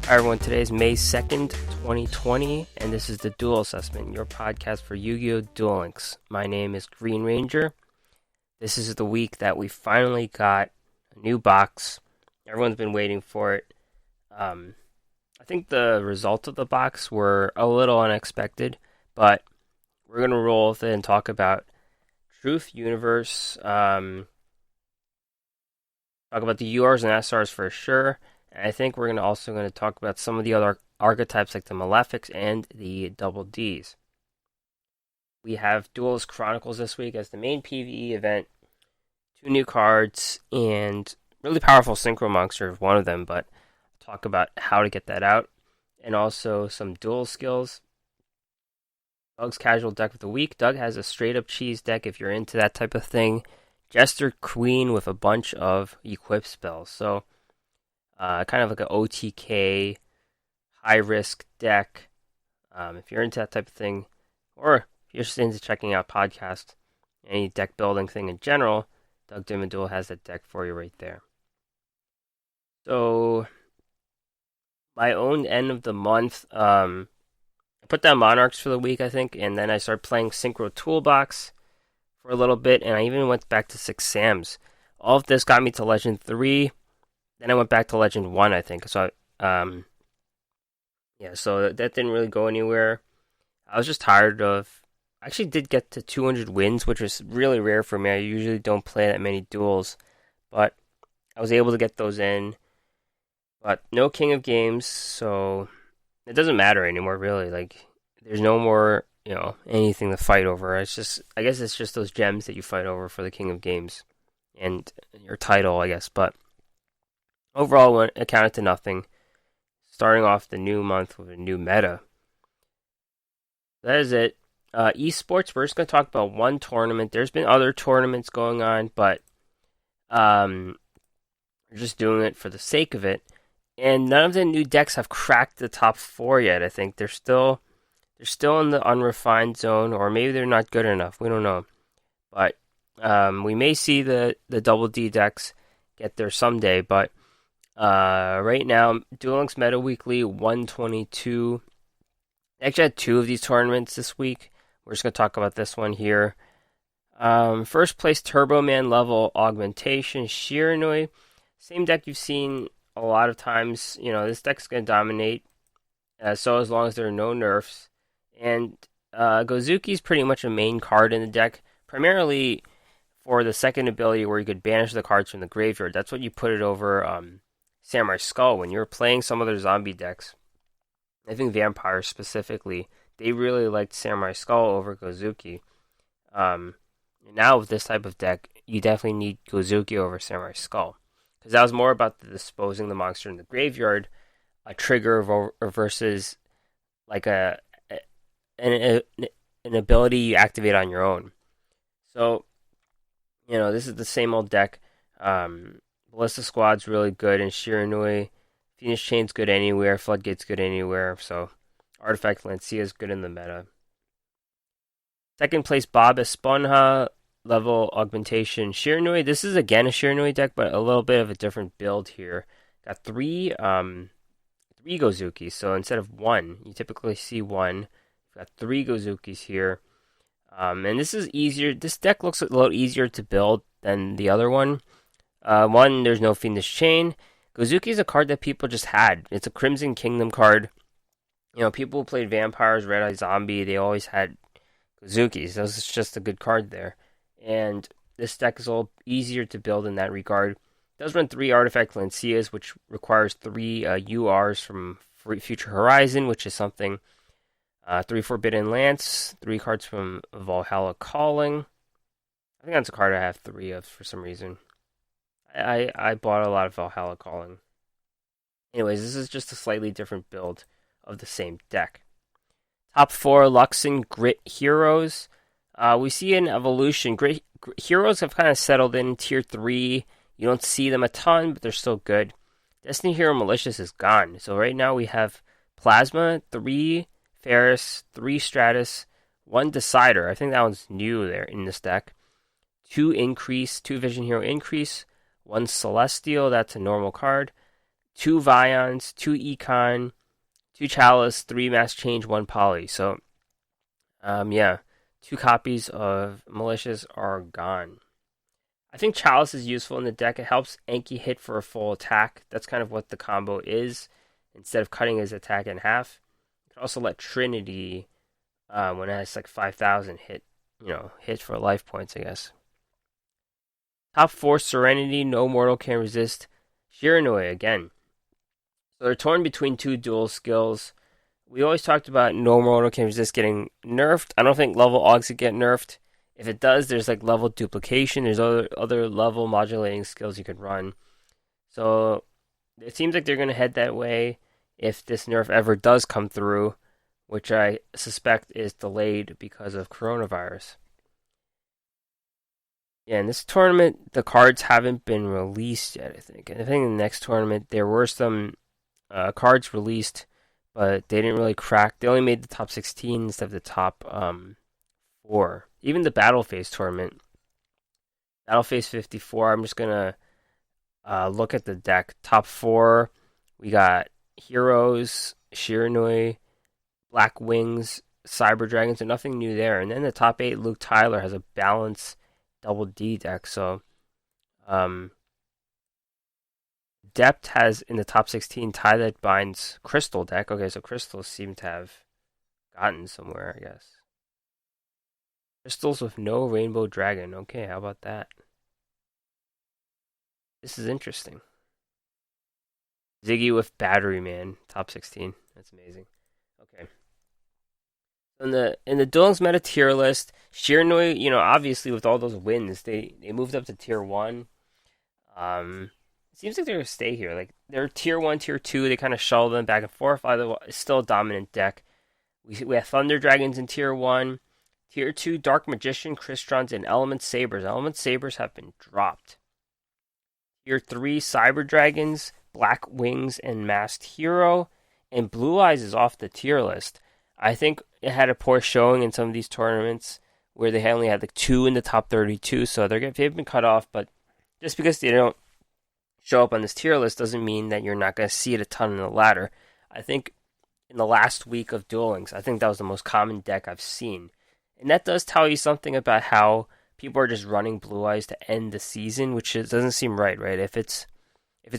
Hi everyone, today is May 2nd, 2020, and this is the Duel Assessment, your podcast for Yu-Gi-Oh! Duel Links. My name is Green Ranger. This is the week that we finally got a new box. Everyone's been waiting for it. I think the results of the box were a little unexpected, but we're going to roll with it and talk about Truth, Universe, talk about the URs and SRs for sure. And I think we're also going to talk about some of the other archetypes like the Malefics and the Double Ds. We have Duels Chronicles this week as the main PvE event. 2 new cards and really powerful Synchro Monster is one of them, but I'll talk about how to get that out. And also some duel skills. Doug's casual deck of the week. Doug has a straight up cheese deck if you're into that type of thing. Jester Queen with a bunch of equip spells. So kind of like an OTK, high-risk deck. If you're into that type of thing, or if you're just into checking out podcasts, any deck building thing in general, Doug Dimmaduel has that deck for you right there. So, my own end of the month, I put down Monarchs for the week, I think, and then I started playing Synchro Toolbox for a little bit, and I even went back to 6 Sams. All of this got me to Legend 3. Then I went back to Legend 1, I think. So, so that didn't really go anywhere. I was just tired of... I actually did get to 200 wins, which was really rare for me. I usually don't play that many duels. But I was able to get those in. But no King of Games, so it doesn't matter anymore, really. Like, there's no more, anything to fight over. I guess it's just those gems that you fight over for the King of Games. And your title, I guess, but... Overall, it accounted to nothing. Starting off the new month with a new meta. That is it. Esports, we're just going to talk about one tournament. There's been other tournaments going on, but we're just doing it for the sake of it. And none of the new decks have cracked the top 4 yet, I think. They're still in the unrefined zone, or maybe they're not good enough. We don't know. But we may see the Double D decks get there someday, but right now, Duel Links Meta Weekly 122. I actually had 2 of these tournaments this week. We're just going to talk about this one here. First place, Turbo Man level augmentation, Shiranui. Same deck you've seen a lot of times. This deck's going to dominate. So as long as there are no nerfs. And Gozuki's pretty much a main card in the deck. Primarily for the second ability where you could banish the cards from the graveyard. That's what you put it over Samurai Skull. When you're playing some other zombie decks, I think Vampires specifically, they really liked Samurai Skull over Gozuki. Now with this type of deck, you definitely need Gozuki over Samurai Skull. Because that was more about disposing the monster in the graveyard, a trigger versus like an ability you activate on your own. So, this is the same old deck. Ballista Squad's really good, and Shiranui. Phoenix Chain's good anywhere. Floodgate's good anywhere. So, Artifact Lancia's good in the meta. Second place, Bob Esponja, level augmentation, Shiranui. This is again a Shiranui deck, but a little bit of a different build here. Got 3 Gozukis, so instead of 1, you typically see 1. Got 3 Gozukis here. And this is easier. This deck looks a little easier to build than the other one. One, there's no Fiendish Chain. Gozuki is a card that people just had. It's a Crimson Kingdom card. People who played Vampires, Red Eye Zombie, they always had Gozukis. So it's just a good card there. And this deck is a little easier to build in that regard. It does run 3 Artifact Lancias, which requires 3 URs from Future Horizon, which is something. 3 Forbidden Lance, 3 cards from Valhalla Calling. I think that's a card I have 3 of for some reason. I bought a lot of Valhalla Calling. Anyways, this is just a slightly different build of the same deck. Top 4, Luxon Grit Heroes. We see an evolution. Grit Heroes have kind of settled in Tier 3. You don't see them a ton, but they're still good. Destiny Hero Malicious is gone. So right now we have Plasma, 3 Ferris, 3 Stratus, 1 Decider. I think that one's new there in this deck. 2 Increase, 2 Vision Hero Increase, 1 Celestial, that's a normal card. 2 Vions, 2 Econ, 2 Chalice, 3 Mass Change, 1 Poly. So, yeah, 2 copies of Malicious are gone. I think Chalice is useful in the deck. It helps Enki hit for a full attack. That's kind of what the combo is. Instead of cutting his attack in half, you can also let Trinity, when it has like 5,000, hit for life points, I guess. Top 4 Serenity, no mortal can resist. Shiranui again. So they're torn between 2 dual skills. We always talked about no mortal can resist getting nerfed. I don't think level Augs would get nerfed. If it does, there's like level duplication. There's other level modulating skills you could run. So it seems like they're going to head that way if this nerf ever does come through, which I suspect is delayed because of coronavirus. Yeah, in this tournament, the cards haven't been released yet, I think. And I think in the next tournament, there were some cards released, but they didn't really crack. They only made the top 16 instead of the top 4. Even the Battle Phase tournament, Battle Phase 54, I'm just going to look at the deck. Top 4, we got Heroes, Shiranui, Black Wings, Cyber Dragons, and nothing new there. And then the top 8, Luke Tyler has a balance double D deck. So, Depth has in the top 16 Tie That Binds Crystal deck. Okay, so crystals seem to have gotten somewhere, I guess. Crystals with no Rainbow Dragon. Okay, how about that? This is interesting. Ziggy with Battery Man, top 16. That's amazing. Okay. In the Duel meta tier list, Shiranui, obviously with all those wins, they moved up to tier 1. It seems like they're gonna stay here. Like they're tier 1, tier 2. They kind of shuttle them back and forth. Either it's still a dominant deck. We have Thunder Dragons in tier 1, tier 2 Dark Magician, Cristrons, and Element Sabers. Element Sabers have been dropped. Tier 3 Cyber Dragons, Black Wings, and Masked Hero, and Blue Eyes is off the tier list. I think it had a poor showing in some of these tournaments where they only had like 2 in the top 32, so they've been cut off. But just because they don't show up on this tier list doesn't mean that you're not going to see it a ton in the ladder. I think in the last week of Duel Links, I think that was the most common deck I've seen. And that does tell you something about how people are just running Blue Eyes to end the season, which doesn't seem right? If it's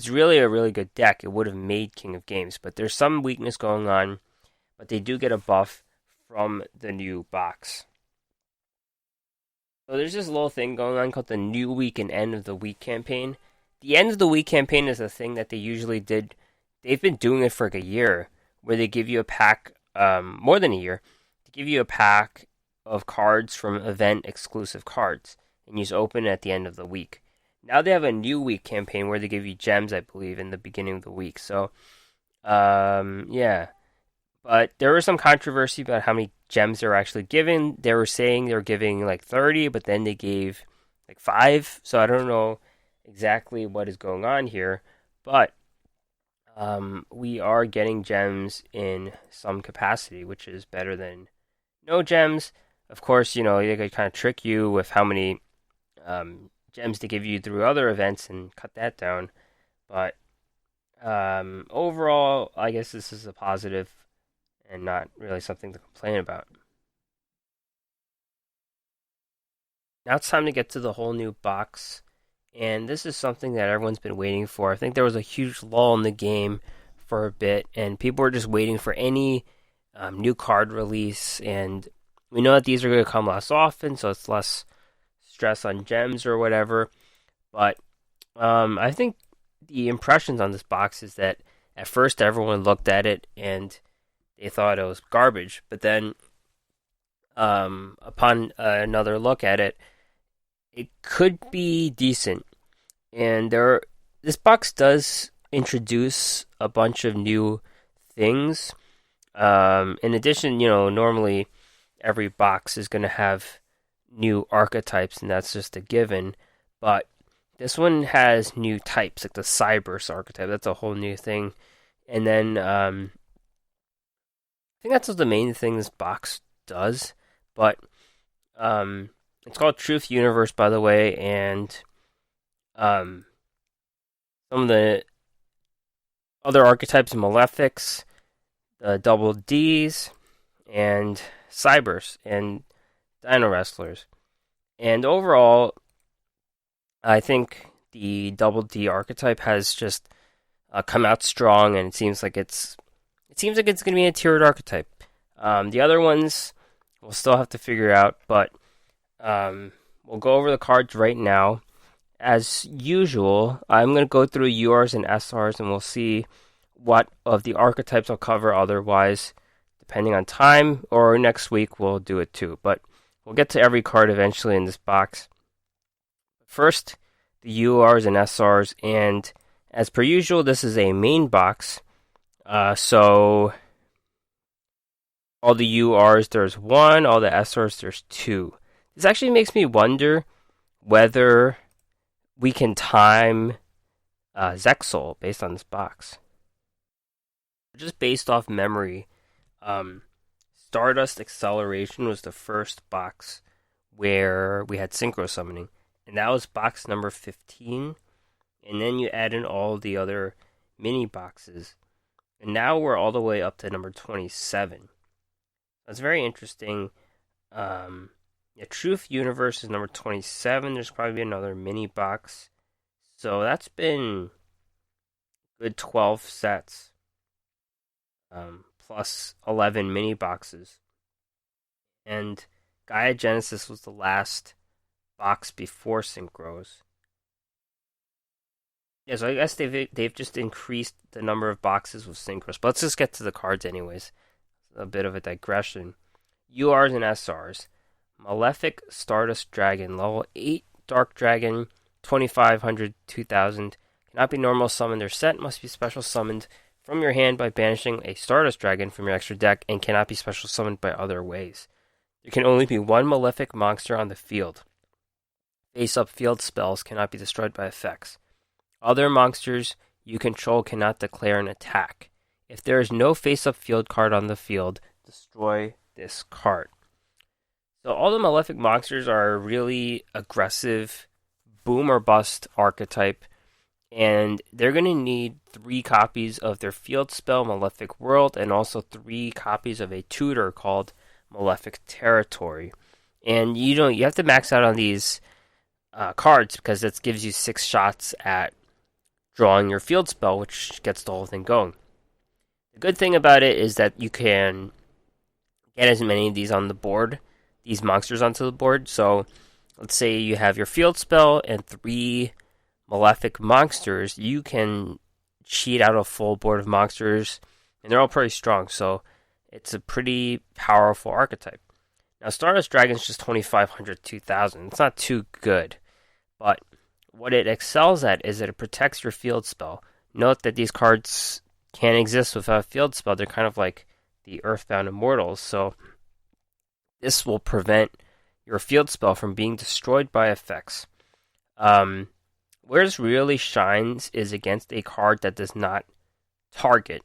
really a really good deck, it would have made King of Games. But there's some weakness going on, but they do get a buff from the new box. So there's this little thing going on called the New Week and End of the Week campaign. The End of the Week campaign is a thing that they usually did. They've been doing it for like a year, where they give you a pack, more than a year, to give you a pack of cards from event exclusive cards, and you just open it at the end of the week. Now they have a New Week campaign where they give you gems, I believe, in the beginning of the week. So, yeah. But there was some controversy about how many gems they're actually giving. They were saying they were giving like 30, but then they gave like 5. So I don't know exactly what is going on here. But we are getting gems in some capacity, which is better than no gems. Of course, they could kind of trick you with how many gems to give you through other events and cut that down. But overall, I guess this is a positive and not really something to complain about. Now it's time to get to the whole new box, and this is something that everyone's been waiting for. I think there was a huge lull in the game for a bit, and people were just waiting for any new card release, and we know that these are going to come less often, so it's less stress on gems or whatever. But I think the impressions on this box is that at first everyone looked at it and they thought it was garbage, but then upon another look at it, it could be decent. And this box does introduce a bunch of new things. In addition, normally every box is going to have new archetypes, and that's just a given. But this one has new types, like the Cybers archetype. That's a whole new thing. And then I think that's the main thing this box does. But it's called Truth Universe, by the way, and some of the other archetypes, Malefics, double Ds, and Cybers, and Dino Wrestlers. And overall, I think the double D archetype has just come out strong, and it seems like it's going to be a tiered archetype. The other ones we'll still have to figure out, but we'll go over the cards right now. As usual, I'm going to go through URs and SRs, and we'll see what of the archetypes I'll cover. Otherwise, depending on time or next week, we'll do it too. But we'll get to every card eventually in this box. First, the URs and SRs, and as per usual, this is a main box. So all the URs, there's one. All the SRs, there's two. This actually makes me wonder whether we can time Zexal based on this box. Just based off memory, Stardust Acceleration was the first box where we had Synchro Summoning, and that was box number 15. And then you add in all the other mini boxes, and now we're all the way up to number 27. That's very interesting. Truth Universe is number 27. There's probably another mini box. So that's been good 12 sets. Plus 11 mini boxes. And Gaia Genesis was the last box before Synchros. Yeah, so I guess they've just increased the number of boxes with Synchros. But let's just get to the cards anyways. A bit of a digression. URs and SRs. Malefic Stardust Dragon, level 8 Dark Dragon, 2500, 2000. Cannot be normal summoned or set, must be special summoned from your hand by banishing a Stardust Dragon from your extra deck, and cannot be special summoned by other ways. There can only be one Malefic monster on the field. Face-up field spells cannot be destroyed by effects. Other monsters you control cannot declare an attack. If there is no face-up field card on the field, destroy this card. So all the Malefic monsters are a really aggressive boom or bust archetype, and they're going to need 3 copies of their field spell, Malefic World, and also 3 copies of a tutor called Malefic Territory. And you have to max out on these cards because that gives you 6 shots at drawing your field spell, which gets the whole thing going. The good thing about it is that you can get as many of these on the board, these monsters onto the board. So let's say you have your field spell and 3 Malefic monsters, you can cheat out a full board of monsters, and they're all pretty strong, so it's a pretty powerful archetype. Now, Stardust Dragon's just 2500, 2000. It's not too good, but what it excels at is that it protects your field spell. Note that these cards can't exist without a field spell. They're kind of like the Earthbound Immortals, so this will prevent your field spell from being destroyed by effects. Where this really shines is against a card that does not target.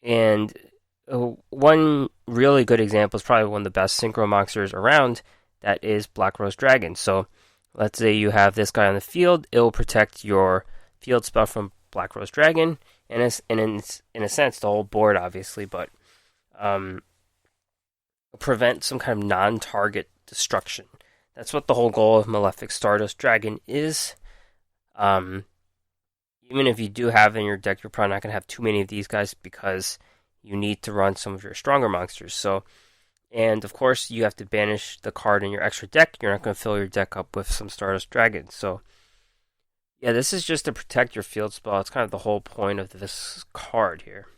And one really good example is probably one of the best synchro monsters around, that is Black Rose Dragon. So let's say you have this guy on the field, it will protect your field spell from Black Rose Dragon, and in a sense the whole board obviously, but prevent some kind of non-target destruction. That's what the whole goal of Malefic Stardust Dragon is. Even if you do have in your deck, you're probably not going to have too many of these guys because you need to run some of your stronger monsters. So, and of course, you have to banish the card in your extra deck. You're not going to fill your deck up with some Stardust Dragons. So, yeah, this is just to protect your field spell. It's kind of the whole point of this card here.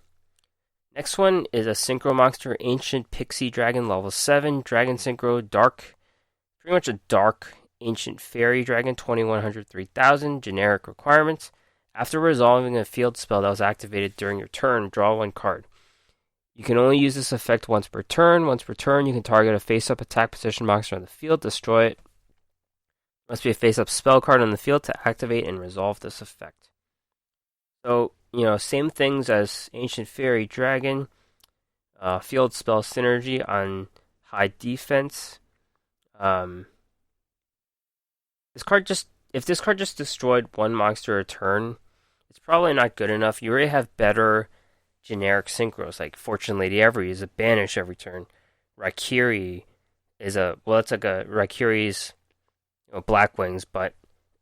Next one is a Synchro monster, Ancient Pixie Dragon, level 7, Dragon Synchro, Dark, pretty much a dark Ancient Fairy Dragon, 2100, 3000, generic requirements. After resolving a field spell that was activated during your turn, draw 1 card. You can only use this effect once per turn. Once per turn, you can target a face-up attack position monster on the field, destroy it. Must be a face-up spell card on the field to activate and resolve this effect. So, same things as Ancient Fairy Dragon. Field spell synergy on high defense. If this card just destroyed 1 monster a turn, it's probably not good enough. You already have better generic synchros, like Fortune Lady Every is a banish every turn. Raikiri is it's like a Raikiri's Black Wings, but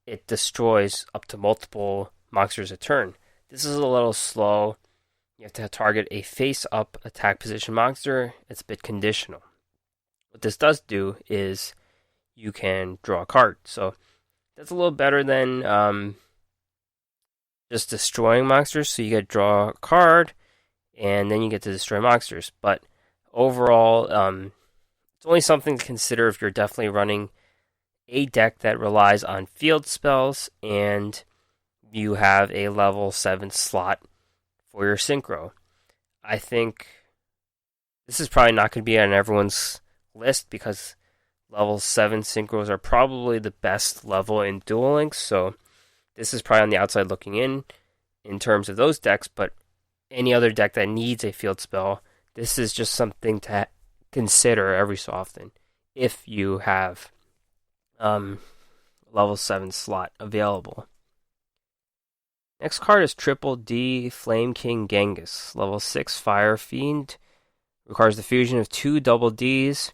it destroys up to multiple monsters a turn. This is a little slow. You have to target a face-up attack position monster. It's a bit conditional. What this does do is you can draw a card. So that's a little better than just destroying monsters. So you get to draw a card, and then you get to destroy monsters. But overall, it's only something to consider if you're definitely running a deck that relies on field spells and you have a level 7 slot for your synchro. I think this is probably not going to be on everyone's list because level 7 synchros are probably the best level in Duel Links, so this is probably on the outside looking in terms of those decks, but any other deck that needs a field spell, this is just something to consider every so often if you have level 7 slot available. Next card is Triple D Flame King Genghis, level 6 Fire Fiend. Requires the fusion of 2 double Ds,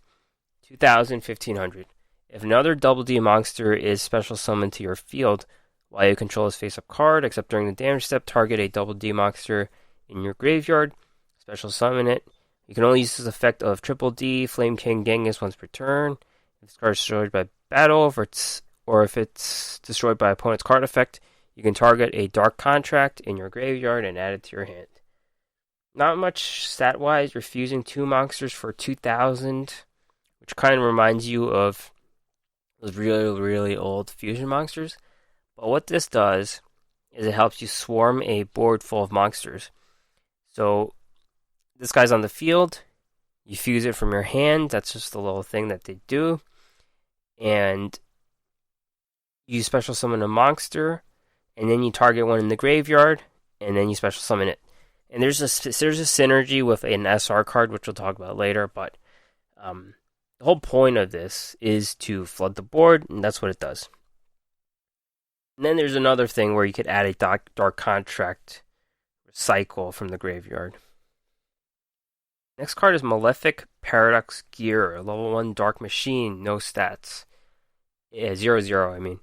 2000, 1500. If another double D monster is special summoned to your field while you control his face-up card, except during the damage step, target a double D monster in your graveyard, special summon it. You can only use this effect of Triple D Flame King Genghis once per turn. If this card is destroyed by battle, if it's destroyed by opponent's card effect, you can target a Dark Contract in your graveyard and add it to your hand. Not much stat-wise. You're fusing 2 monsters for 2,000, which kind of reminds you of those really, really old fusion monsters. But what this does is it helps you swarm a board full of monsters. So this guy's on the field. You fuse it from your hand. That's just a little thing that they do. And you special summon a monster, and then you target one in the graveyard, and then you special summon it. And there's a synergy with an SR card, which we'll talk about later, but the whole point of this is to flood the board, and that's what it does. And then there's another thing where you could add a Dark Contract cycle from the graveyard. Next card is Malefic Paradox Gear, level 1 Dark Machine, no stats. 0/0, I mean.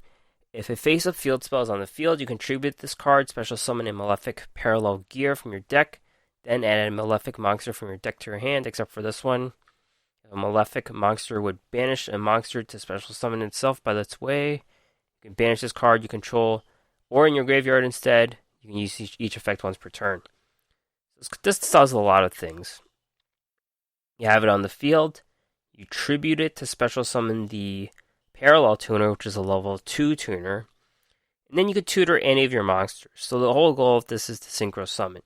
If a face-up field spell is on the field, you contribute this card, special summon a Malefic Parallel Gear from your deck, then add a Malefic monster from your deck to your hand, except for this one. If a Malefic monster would banish a monster to special summon itself by its way, you can banish this card you control, or in your graveyard instead. You can use each effect once per turn. This does a lot of things. You have it on the field, you tribute it to special summon the Parallel Tuner, which is a level 2 tuner, and then you could tutor any of your monsters. So the whole goal of this is to synchro summon.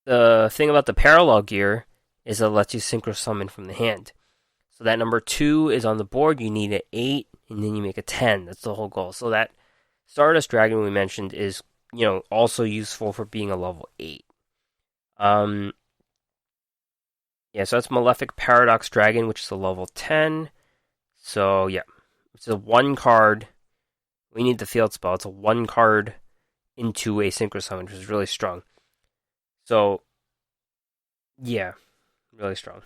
The thing about the Parallel Gear is it lets you synchro summon from the hand. So that number 2 is on the board, you need an 8, and then you make a 10. That's the whole goal. So that Stardust Dragon we mentioned is, also useful for being a level 8. Yeah, so that's Malefic Paradox Dragon, which is a level 10. So, yeah. It's a 1 card. We need the field spell. It's a 1 card into a Synchro Summon, which is really strong. So, yeah. Really strong.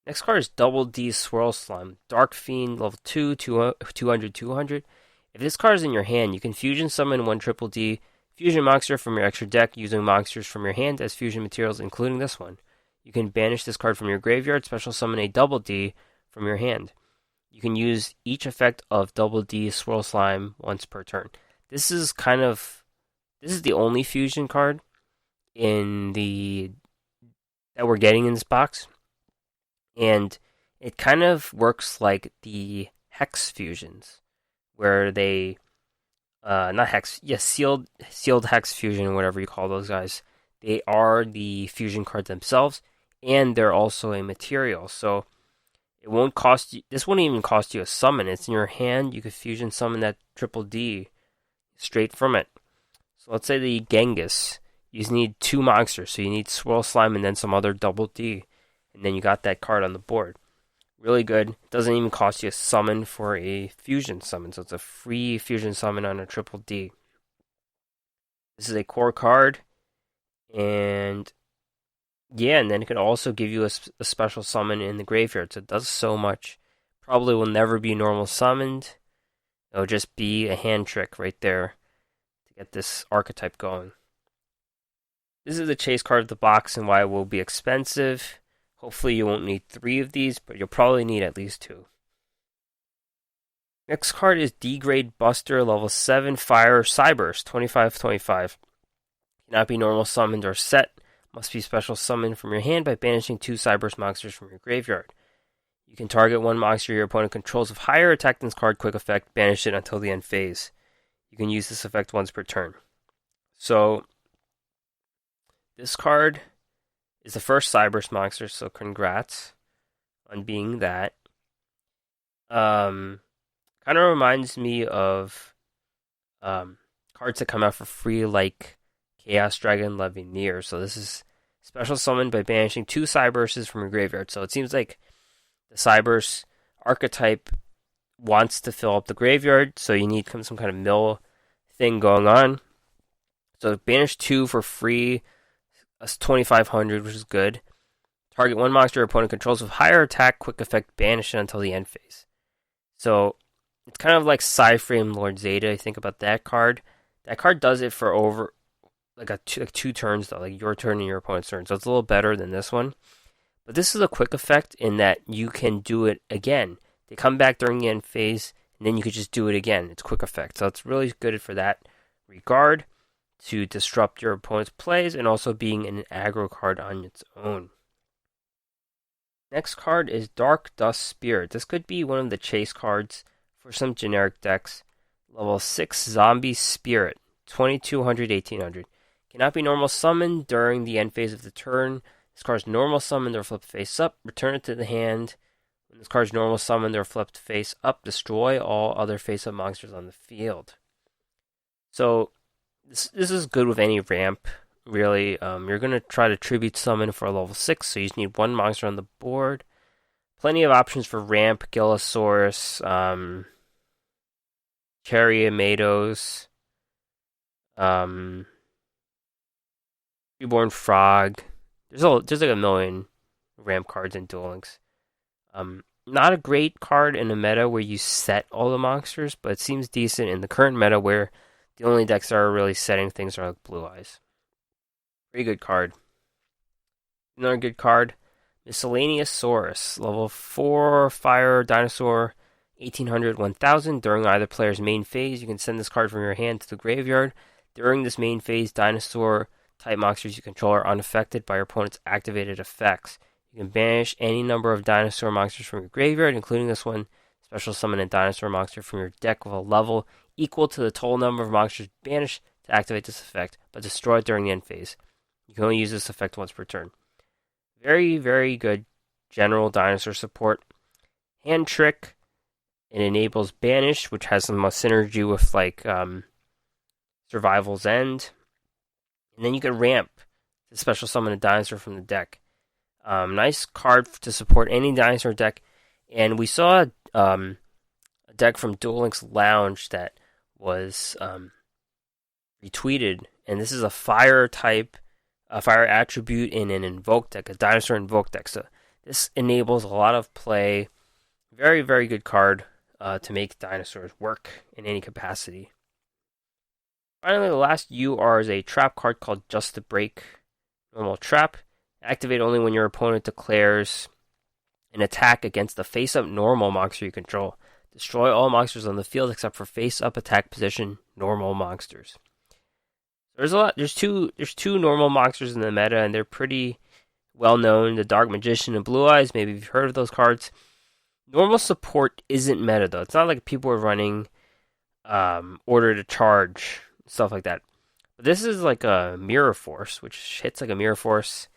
Next card is Double D Swirl Slime. Dark Fiend, level 2, 200. If this card is in your hand, you can fusion summon 1 Triple D fusion monster from your extra deck using monsters from your hand as fusion materials, including this one. You can banish this card from your graveyard, special summon a Double D from your hand. You can use each effect of Double D Swirl Slime once per turn. This is the only fusion card that we're getting in this box. And it kind of works like the Hex fusions, where they, not Hex, sealed Hex fusion, whatever you call those guys. They are the fusion cards themselves, and they're also a material. So it won't cost you. This won't even cost you a summon. It's in your hand. You could fusion summon that Triple D straight from it. So let's say the Genghis. You just need 2 monsters. So you need Swirl Slime and then some other Double D, and then you got that card on the board. Really good. It doesn't even cost you a summon for a fusion summon, so it's a free fusion summon on a triple D. This is a core card, and yeah, and then it can also give you a special summon in the graveyard, so it does so much. Probably will never be normal summoned. It'll just be a hand trick right there to get this archetype going. This is the chase card of the box and why it will be expensive. Hopefully you won't need 3 of these, but you'll probably need at least 2. Next card is D-Grade Buster, level 7, Fire Cyburst, 25/25. Cannot be normal summoned or set. Must be special summoned from your hand by banishing 2 Cyburst monsters from your graveyard. You can target one monster your opponent controls with higher attack than this card, quick effect, banish it until the end phase. You can use this effect once per turn. So, this card is the first Cyburst monster, so congrats on being that. Kind of reminds me of cards that come out for free, like Chaos Dragon Levineer. So this is special summoned by banishing 2 Cybursts from your graveyard. So it seems like the Cyburst archetype wants to fill up the graveyard, so you need some kind of mill thing going on. So banish 2 for free. That's 2,500, which is good. Target one monster your opponent controls with higher attack, quick effect, banish it until the end phase. So it's kind of like Psyframe Lord Zeta. Think about that card. That card does it for over like 2 turns though, like your turn and your opponent's turn. So it's a little better than this one. But this is a quick effect in that you can do it again. They come back during the end phase, and then you could just do it again. It's quick effect. So it's really good for that regard, to disrupt your opponent's plays, and also being an aggro card on its own. Next card is Dark Dust Spirit. This could be one of the chase cards for some generic decks. Level 6 Zombie Spirit, 2,200, 1,800. Cannot be normal summoned during the end phase of the turn. This card's normal summoned or flipped face up. Return it to the hand. When this card's normal summoned or flipped face up, destroy all other face up monsters on the field. So this is good with any ramp, really. You're going to try to tribute summon for a level 6, so you just need 1 monster on the board. Plenty of options for ramp, Gillosaurus, Chariomatos, Reborn Frog. There's like a million ramp cards in Duel Links. Not a great card in a meta where you set all the monsters, but it seems decent in the current meta where the only decks that are really setting things are like Blue Eyes. Pretty good card. Another good card, Miscellaneous Saurus, level 4 Fire Dinosaur, 1,800, 1,000. During either player's main phase, you can send this card from your hand to the graveyard. During this main phase, dinosaur type monsters you control are unaffected by your opponent's activated effects. You can banish any number of dinosaur monsters from your graveyard, including this one. Special summon a dinosaur monster from your deck with a level equal to the total number of monsters banished to activate this effect, but destroy it during the end phase. You can only use this effect once per turn. Very, very good general dinosaur support. Hand Trick. It enables Banish, which has some synergy with like Survival's End. And then you can ramp to special summon a dinosaur from the deck. Nice card to support any dinosaur deck. And we saw a deck from Duel Links Lounge that was retweeted. And this is a fire type, a fire attribute in an invoke deck, a dinosaur invoke deck. So this enables a lot of play. Very, very good card to make dinosaurs work in any capacity. Finally, the last UR is a trap card called Just to Break. Normal trap. Activate only when your opponent declares an attack against the face-up normal monster you control. Destroy all monsters on the field except for face-up attack position normal monsters. There's a lot. There's two normal monsters in the meta, and they're pretty well known. The Dark Magician and Blue Eyes. Maybe you've heard of those cards. Normal support isn't meta though. It's not like people are running Order to Charge, stuff like that. But this is like a Mirror Force, which hits like a Mirror Force.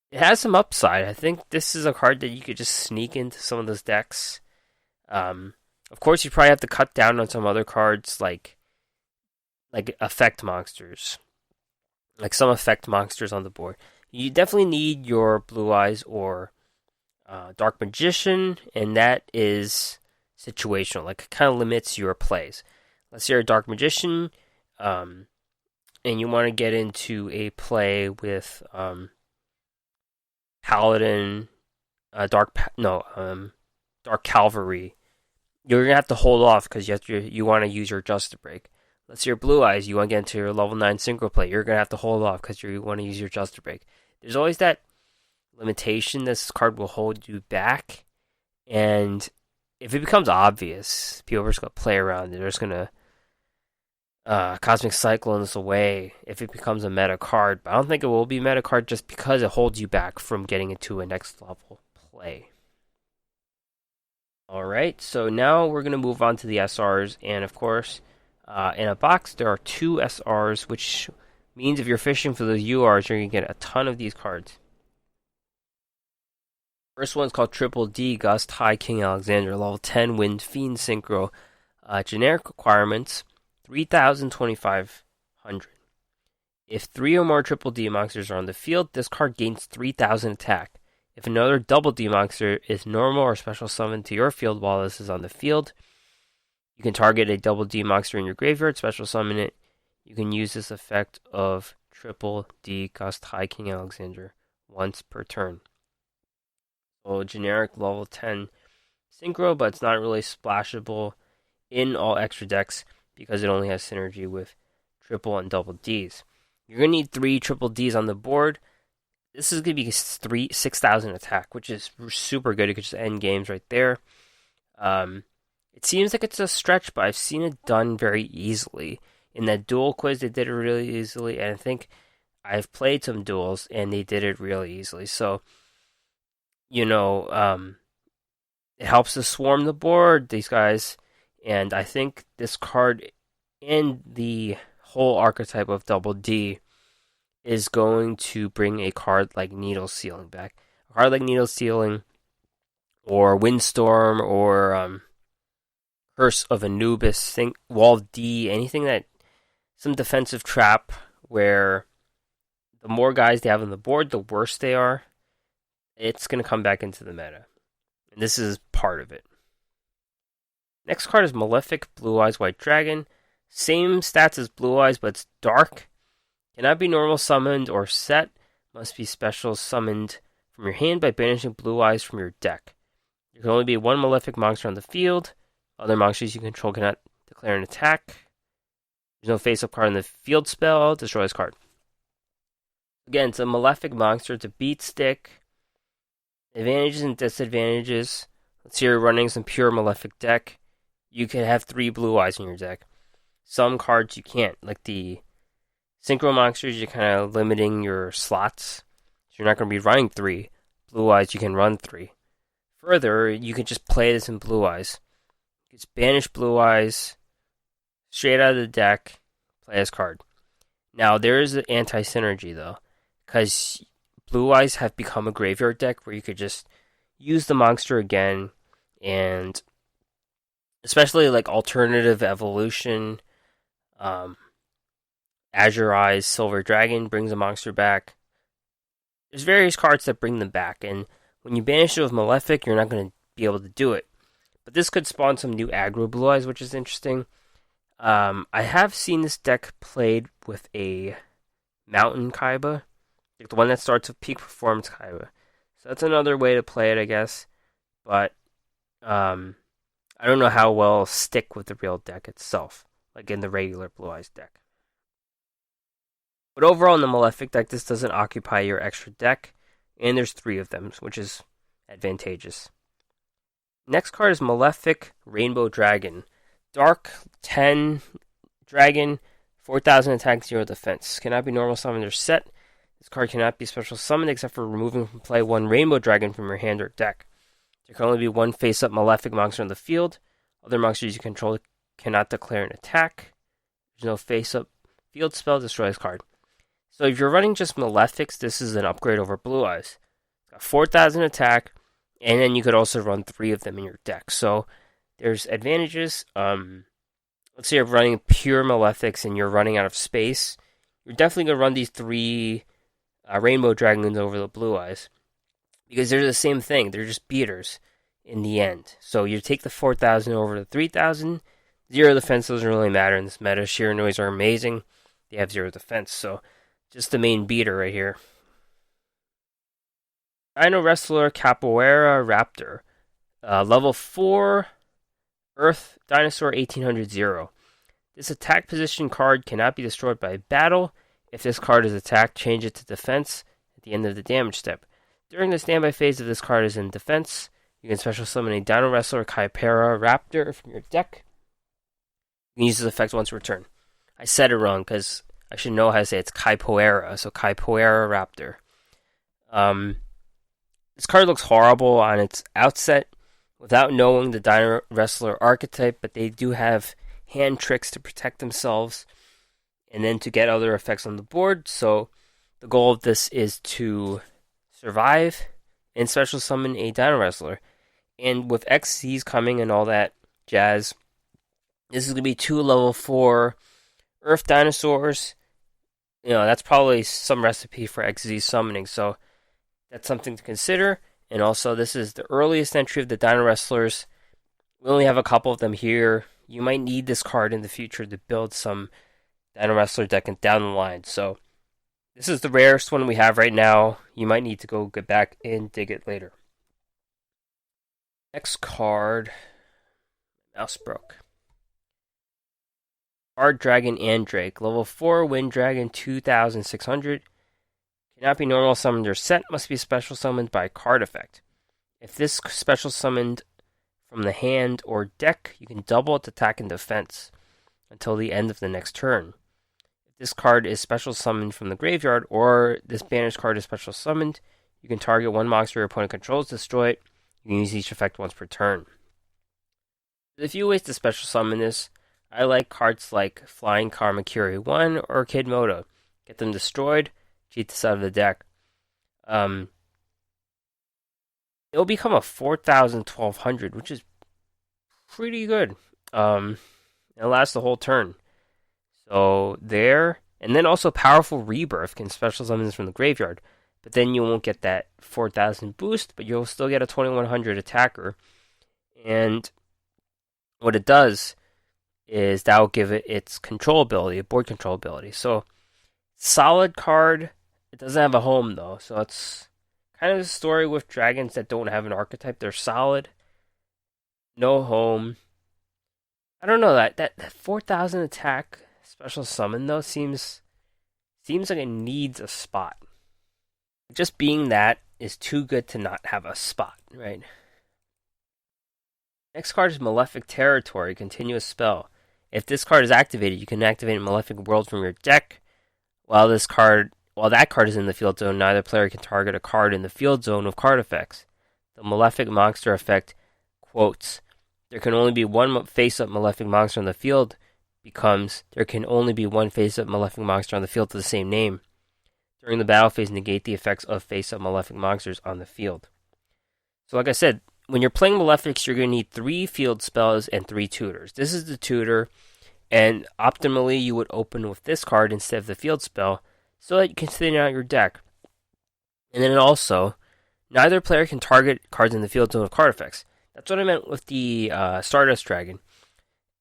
It has some upside. I think this is a card that you could just sneak into some of those decks. Of course, you probably have to cut down on some other cards like effect monsters, like some effect monsters on the board. You definitely need your Blue Eyes or Dark Magician, and that is situational. Like, it kind of limits your plays. Let's say you're a Dark Magician, and you want to get into a play with Paladin, Dark Cavalry. You're gonna have to hold off because you want to use your Justice Break. Let's say your Blue Eyes, you want to get into your level 9 synchro play. You're gonna have to hold off because you want to use your Justice Break. There's always that limitation. This card will hold you back, and if it becomes obvious, people are just gonna play around. They're just gonna Cosmic Cyclone this away if it becomes a meta card. But I don't think it will be a meta card just because it holds you back from getting into a next level play. Alright, so now we're going to move on to the SRs, and of course, in a box there are 2 SRs, which means if you're fishing for those URs, you're going to get a ton of these cards. First one's called Triple D, Gust, High King Alexander, level 10, Wind Fiend Synchro. Generic requirements, 3,500. If 3 or more Triple D monsters are on the field, this card gains 3,000 attack. If another double D monster is normal or special summoned to your field while this is on the field, you can target a double D monster in your graveyard, special summon it. You can use this effect of Triple D Gust High King Alexander once per turn. So generic level 10 synchro, but it's not really splashable in all extra decks because it only has synergy with triple and double Ds. You're going to need 3 triple Ds on the board. This is going to be 6,000 attack, which is super good. It could just end games right there. It seems like it's a stretch, but I've seen it done very easily. In that duel quiz, they did it really easily, and I think I've played some duels, and they did it really easily. So, it helps to swarm the board, these guys, and I think this card and the whole archetype of double D is going to bring a card like Needle Sealing back. A card like Needle Sealing, or Windstorm, or Curse of Anubis, think Wall D, anything that, some defensive trap where the more guys they have on the board, the worse they are. It's going to come back into the meta. And this is part of it. Next card is Malefic, Blue Eyes, White Dragon. Same stats as Blue Eyes, but it's dark. Cannot be normal summoned or set. Must be special summoned from your hand by banishing Blue Eyes from your deck. There can only be 1 Malefic monster on the field. Other monsters you control cannot declare an attack. There's no face-up card in the field spell. Destroy this card. Again, it's a Malefic monster. It's a beat stick. Advantages and disadvantages. Let's say you're running some pure Malefic deck. You can have 3 Blue Eyes in your deck. Some cards you can't, like the Synchro monsters, you're kind of limiting your slots. So you're not going to be running 3. Blue Eyes, you can run 3. Further, you can just play this in Blue Eyes. You can banish Blue Eyes straight out of the deck, play this card. Now, there is an anti-synergy, though, because Blue Eyes have become a graveyard deck where you could just use the monster again, and especially like Alternative Evolution, Azure Eyes, Silver Dragon brings a monster back. There's various cards that bring them back, and when you banish it with Malefic, you're not going to be able to do it. But this could spawn some new aggro Blue Eyes, which is interesting. I have seen this deck played with a Mountain Kaiba, like the one that starts with Peak Performance Kaiba. So that's another way to play it, I guess. But I don't know how well it'll stick with the real deck itself, like in the regular Blue Eyes deck. But overall, in the Malefic deck, this doesn't occupy your extra deck, and there's 3 of them, which is advantageous. Next card is Malefic Rainbow Dragon. Dark 10 Dragon, 4,000 attack, 0 defense. Cannot be normal summoned or set. This card cannot be special summoned except for removing from play 1 Rainbow Dragon from your hand or deck. There can only be 1 face-up Malefic monster on the field. Other monsters you control cannot declare an attack. There's no face-up field spell, destroy this card. So if you're running just Malefics, this is an upgrade over Blue Eyes. It's got 4,000 attack, and then you could also run 3 of them in your deck. So there's advantages. Let's say you're running pure Malefics and you're running out of space. You're definitely going to run these 3 Rainbow Dragons over the Blue Eyes. because they're the same thing. They're just beaters in the end. So you take the 4,000 over to 3,000. Zero defense doesn't really matter in this meta. Sheer noise are amazing. They have zero defense, so just the main beater right here. Dino Wrestler Capoeira Raptor. Level 4 Earth Dinosaur 1800 0. This attack position card cannot be destroyed by battle. If this card is attacked, change it to defense at the end of the damage step. During the standby phase, if this card is in defense, you can special summon a Dino Wrestler Capoeira Raptor from your deck. You can use this effect once per turn. I said it wrong because I should know how to say it. It's Capoeira, so Capoeira Raptor. This card looks horrible on its outset without knowing the Dino Wrestler archetype, but they do have hand tricks to protect themselves and then to get other effects on the board. So the goal of this is to survive and special summon a Dino Wrestler. And with XZs coming and all that jazz, this is going to be 2 level 4 Earth Dinosaurs. That's probably some recipe for XZ summoning, so that's something to consider. And also, this is the earliest entry of the Dino Wrestlers. We only have a couple of them here. You might need this card in the future to build some Dino Wrestler deck down the line. So, this is the rarest one we have right now. You might need to go get back and dig it later. Next card. Mouse broke. Hard Dragon Andrake. Level 4 Wind Dragon 2600. Cannot be normal summoned or set. Must be special summoned by card effect. If this special summoned from the hand or deck, you can double its attack and defense until the end of the next turn. If this card is special summoned from the graveyard or this banished card is special summoned, you can target one monster your opponent controls, destroy it. You can use each effect once per turn. There's a few ways to special summon this. I like cards like Flying Kamakiri 1 or Kid Moto. Get them destroyed, cheat this out of the deck. It'll become a 4,000-1,200, which is pretty good. It'll last the whole turn. So there, and then also Powerful Rebirth can special summon this from the graveyard. But then you won't get that 4,000 boost, but you'll still get a 2,100 attacker. And what it does is that will give it its control ability, board control ability. So, solid card. It doesn't have a home, though. So, it's kind of a story with dragons that don't have an archetype. They're solid. No home. I don't know, that 4,000 attack special summon, though, seems like it needs a spot. Just being that is too good to not have a spot, right? Next card is Malefic Territory, continuous spell. If this card is activated, you can activate Malefic World from your deck. While that card is in the field zone, neither player can target a card in the field zone with card effects. The Malefic Monster effect quotes, there can only be one face-up Malefic Monster on the field, becomes, there can only be one face-up Malefic Monster on the field of the same name. During the battle phase, negate the effects of face-up Malefic Monsters on the field. So like I said, when you're playing Malefics, you're going to need 3 field spells and 3 tutors. This is the tutor, and optimally you would open with this card instead of the field spell, so that you can thin out your deck. And then also, neither player can target cards in the field zone with card effects. That's what I meant with the Stardust Dragon.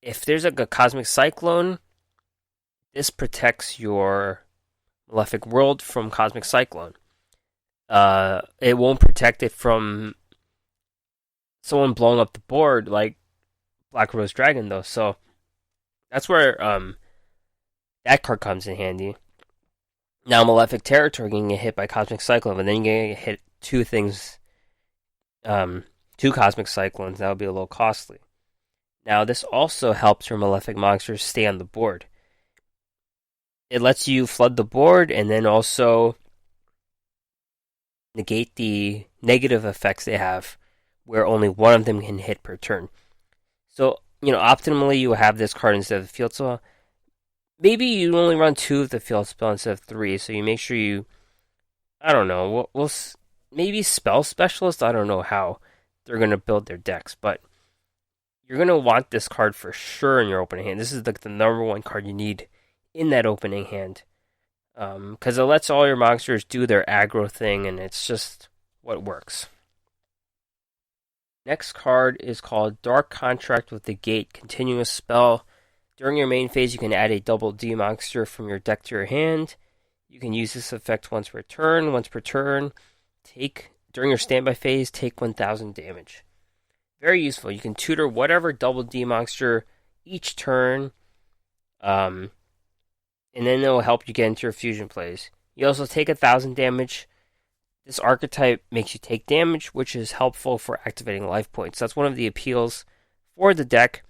If there's like a Cosmic Cyclone, this protects your Malefic World from Cosmic Cyclone. It won't protect it from someone blowing up the board like Black Rose Dragon, though. So that's where that card comes in handy. Now, Malefic Territory can get hit by Cosmic Cyclone, but then you can get hit 2 things, 2 Cosmic Cyclones. That would be a little costly. Now, this also helps your Malefic monsters stay on the board. It lets you flood the board and then also negate the negative effects they have, where only one of them can hit per turn. So, optimally you have this card instead of the field spell. Maybe you only run 2 of the field spell instead of 3, so you make sure you, I don't know, we'll maybe Spell Specialist, I don't know how they're going to build their decks, but you're going to want this card for sure in your opening hand. This is the number 1 card you need in that opening hand, because it lets all your monsters do their aggro thing, and it's just what works. Next card is called Dark Contract with the Gate. Continuous spell. During your main phase, you can add a double D monster from your deck to your hand. You can use this effect once per turn. Once per turn, during your standby phase, take 1,000 damage. Very useful. You can tutor whatever double D monster each turn, and then it will help you get into your fusion plays. You also take 1,000 damage. This archetype makes you take damage, which is helpful for activating life points. That's one of the appeals for the deck,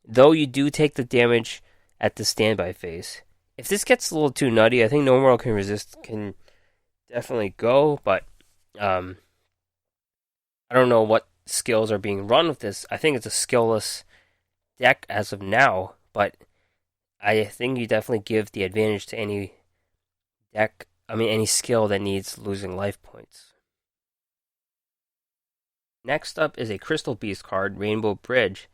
though you do take the damage at the standby phase. If this gets a little too nutty, I think No World can definitely go, but I don't know what skills are being run with this. I think it's a skillless deck as of now, but I think you definitely give the advantage to any any skill that needs losing life points. Next up is a Crystal Beast card, Rainbow Bridge.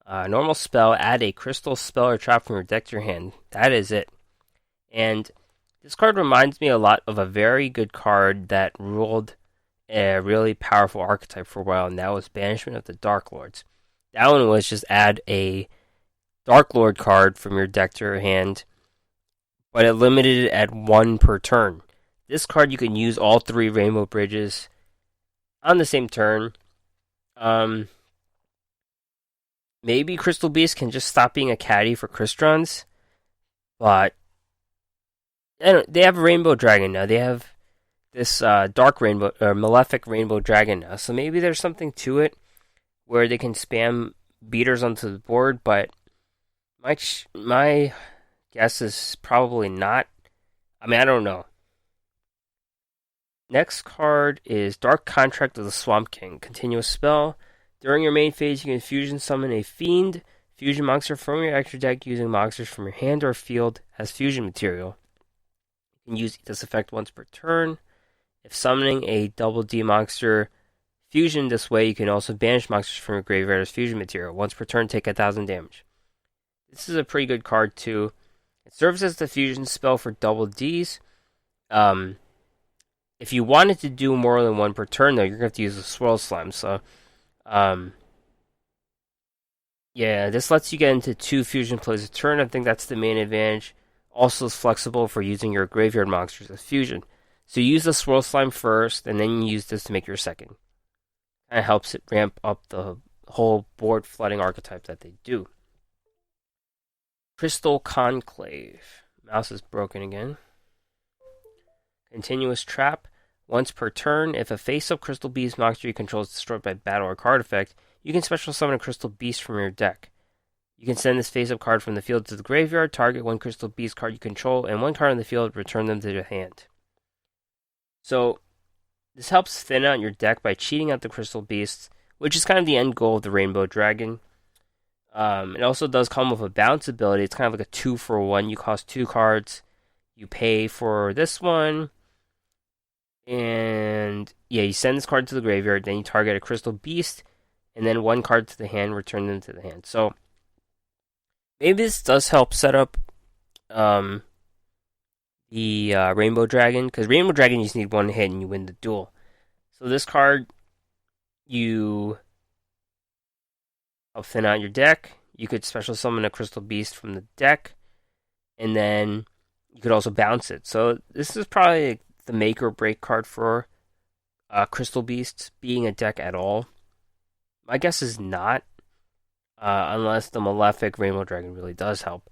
Normal spell, add a crystal spell or trap from your deck to your hand. That is it. And this card reminds me a lot of a very good card that ruled a really powerful archetype for a while, and that was Banishment of the Dark Lords. That one was just add a Dark Lord card from your deck to your hand, but it limited it at 1 per turn. This card, you can use all 3 Rainbow Bridges on the same turn. Maybe Crystal Beast can just stop being a caddy for Crystons, but they have a Rainbow Dragon now. They have this Dark Rainbow, or Malefic Rainbow Dragon now, so maybe there's something to it where they can spam beaters onto the board, but my guess is probably not. I don't know. Next card is Dark Contract of the Swamp King. Continuous spell. During your main phase, you can fusion summon a Fiend fusion monster from your extra deck using monsters from your hand or field as fusion material. You can use this effect once per turn. If summoning a double D monster fusion this way, you can also banish monsters from your graveyard as fusion material. Once per turn, take 1,000 damage. This is a pretty good card too. It serves as the fusion spell for double Ds. If you wanted to do more than 1 per turn, though, you're going to have to use a Swirl Slime. So, this lets you get into 2 fusion plays a turn. I think that's the main advantage. Also, it's flexible for using your graveyard monsters as fusion. So you use the Swirl Slime first, and then you use this to make your second. Kind of helps it ramp up the whole board flooding archetype that they do. Crystal Conclave. Mouse is broken again. Continuous trap. Once per turn, if a face-up Crystal Beast monster you control is destroyed by battle or card effect, you can special summon a Crystal Beast from your deck. You can send this face-up card from the field to the graveyard, target 1 Crystal Beast card you control, and 1 card in the field, return them to your hand. So, this helps thin out your deck by cheating out the Crystal Beasts, which is kind of the end goal of the Rainbow Dragon. It also does come with a bounce ability. It's kind of like a 2-for-1. You cost 2 cards. You pay for this one. And you send this card to the graveyard. Then you target a Crystal Beast. And then 1 card to the hand. Return them to the hand. So, maybe this does help set up the Rainbow Dragon. Because Rainbow Dragon, you just need 1 hit and you win the duel. So this card, you help thin out your deck. You could special summon a Crystal Beast from the deck, and then you could also bounce it. So this is probably the make or break card for Crystal Beasts being a deck at all. My guess is not, unless the Malefic Rainbow Dragon really does help.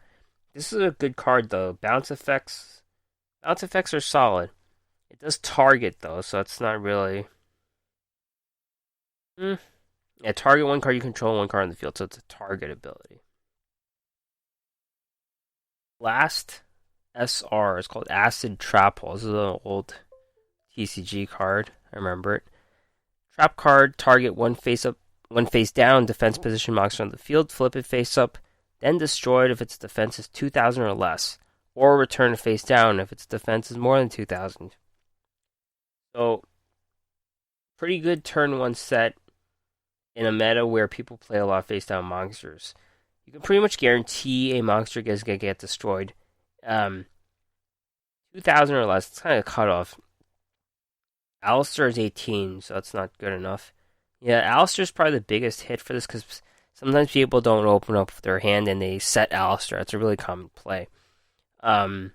This is a good card though. Bounce effects are solid. It does target though, so it's not really. Target 1 card you control, 1 card in the field, so it's a target ability. Last SR is called Acid Trap Hole. This is an old TCG card. I remember it. Trap card, target 1 face down, defense position monster on the field, flip it face up, then destroy it if its defense is 2,000 or less, or return it face down if its defense is more than 2,000. So, pretty good turn 1 set in a meta where people play a lot of face down monsters. You can pretty much guarantee a monster is going to get destroyed. 2,000 or less, it's kind of a cutoff. Alistair is 18, so that's not good enough. Yeah, Alistair's probably the biggest hit for this because sometimes people don't open up their hand and they set Alistair. It's a really common play. Um,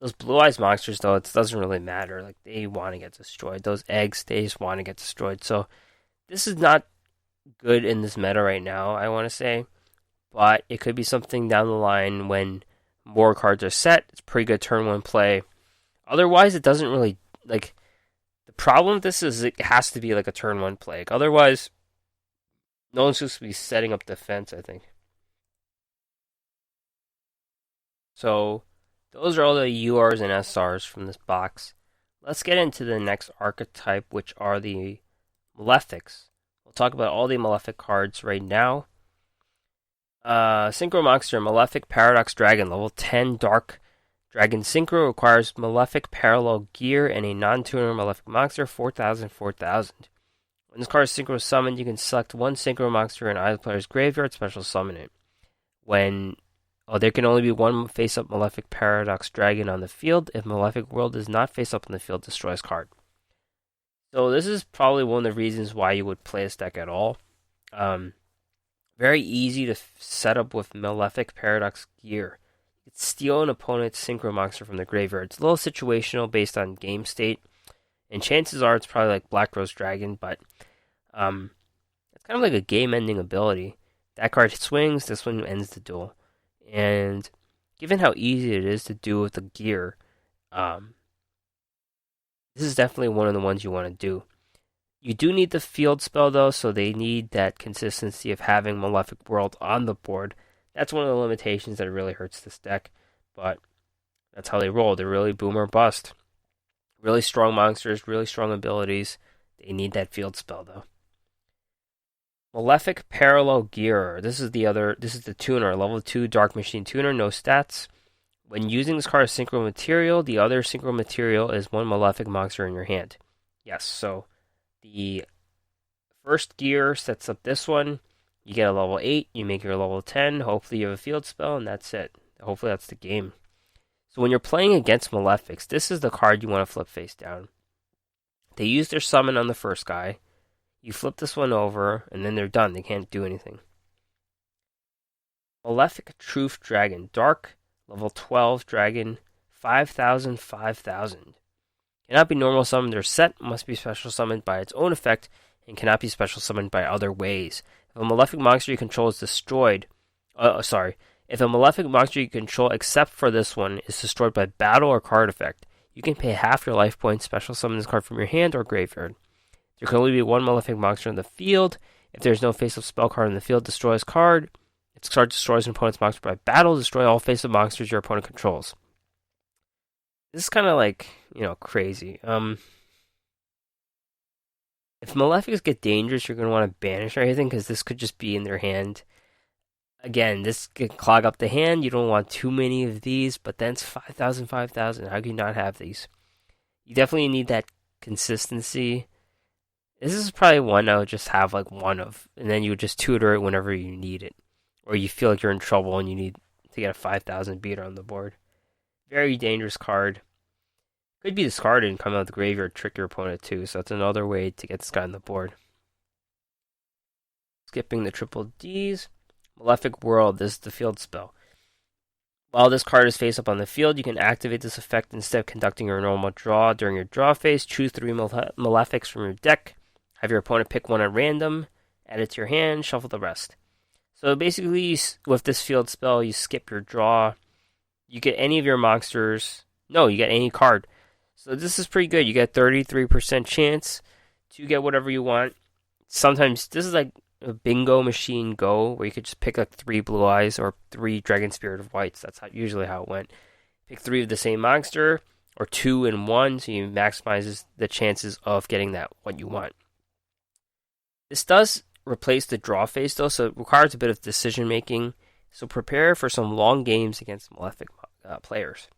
those Blue Eyes monsters, though, it doesn't really matter. Like, they want to get destroyed. Those eggs, they just want to get destroyed. So, this is not good in this meta right now, I want to say. But it could be something down the line when more cards are set. It's pretty good turn one play. Otherwise, it doesn't really, like, the problem with this is it has to be like a turn one play. Like, otherwise, no one's supposed to be setting up defense, I think. So, those are all the URs and SRs from this box. Let's get into the next archetype, which are the Malefics. We'll talk about all the Malefic cards right now. Synchro Monster, Malefic Paradox Dragon, level 10 Dark Dragon Synchro, requires Malefic Parallel Gear and a non-tuner Malefic Monster, 4,000, 4,000. When this card is Synchro summoned, you can select one Synchro Monster in either player's graveyard, special summon it. There can only be one face-up Malefic Paradox Dragon on the field. If Malefic World is not face-up on the field, destroys card. So this is probably one of the reasons why you would play this deck at all. Very easy to set up with Malefic Paradox Gear. You can steal an opponent's Synchro Monster from the graveyard. It's a little situational based on game state. And chances are it's probably like Black Rose Dragon, but it's kind of like a game-ending ability. That card swings, this one ends the duel. And given how easy it is to do with the gear, this is definitely one of the ones you want to do. You do need the field spell, though, so they need that consistency of having Malefic World on the board. That's one of the limitations that really hurts this deck, but that's how they roll. They're really boom or bust. Really strong monsters, really strong abilities. They need that field spell, though. Malefic Parallel Gear. This is the tuner, level 2 Dark Machine Tuner, no stats. When using this card as Synchro Material, the other Synchro Material is one Malefic monster in your hand. Yes, so the first gear sets up this one. You get a level 8, you make your level 10, hopefully you have a field spell, and that's it. Hopefully that's the game. So when you're playing against Malefics, this is the card you want to flip face down. They use their summon on the first guy. You flip this one over, and then they're done. They can't do anything. Malefic Truth Dragon. Dark, level 12 Dragon, 5,000, 5,000. Cannot be normal summoned or set, must be special summoned by its own effect, and cannot be special summoned by other ways. If a Malefic monster you control is destroyed... If a Malefic monster you control, except for this one, is destroyed by battle or card effect, you can pay half your life points, special summon this card from your hand or graveyard. There can only be one Malefic monster in the field. If there's no face-up spell card in the field, destroys card. If this card destroys an opponent's monster by battle, destroy all face-up monsters your opponent controls. This is kind of like, crazy. If Malefics get dangerous, you're going to want to banish everything because this could just be in their hand. Again, this could clog up the hand. You don't want too many of these, but then it's 5,000, 5,000. How can you not have these? You definitely need that consistency. This is probably one I would just have like one of, and then you would just tutor it whenever you need it. Or you feel like you're in trouble and you need to get a 5,000 beater on the board. Very dangerous card. Could be discarded and come out of the graveyard, trick your opponent too, so that's another way to get this guy on the board. Skipping the triple Ds. Malefic World, this is the field spell. While this card is face up on the field, you can activate this effect instead of conducting your normal draw. During your draw phase, choose 3 Malefics from your deck. Have your opponent pick one at random, add it to your hand, shuffle the rest. So basically, with this field spell, you skip your draw. You get any of your monsters. No, you get any card. So this is pretty good. You get 33% chance to get whatever you want. Sometimes, this is like a bingo machine go, where you could just pick like 3 Blue Eyes or 3 Dragon Spirit of Whites. That's usually how it went. Pick 3 of the same monster, or 2 in 1, so you maximizes the chances of getting that what you want. This does replace the draw phase though, so it requires a bit of decision making. So prepare for some long games against Malefic players.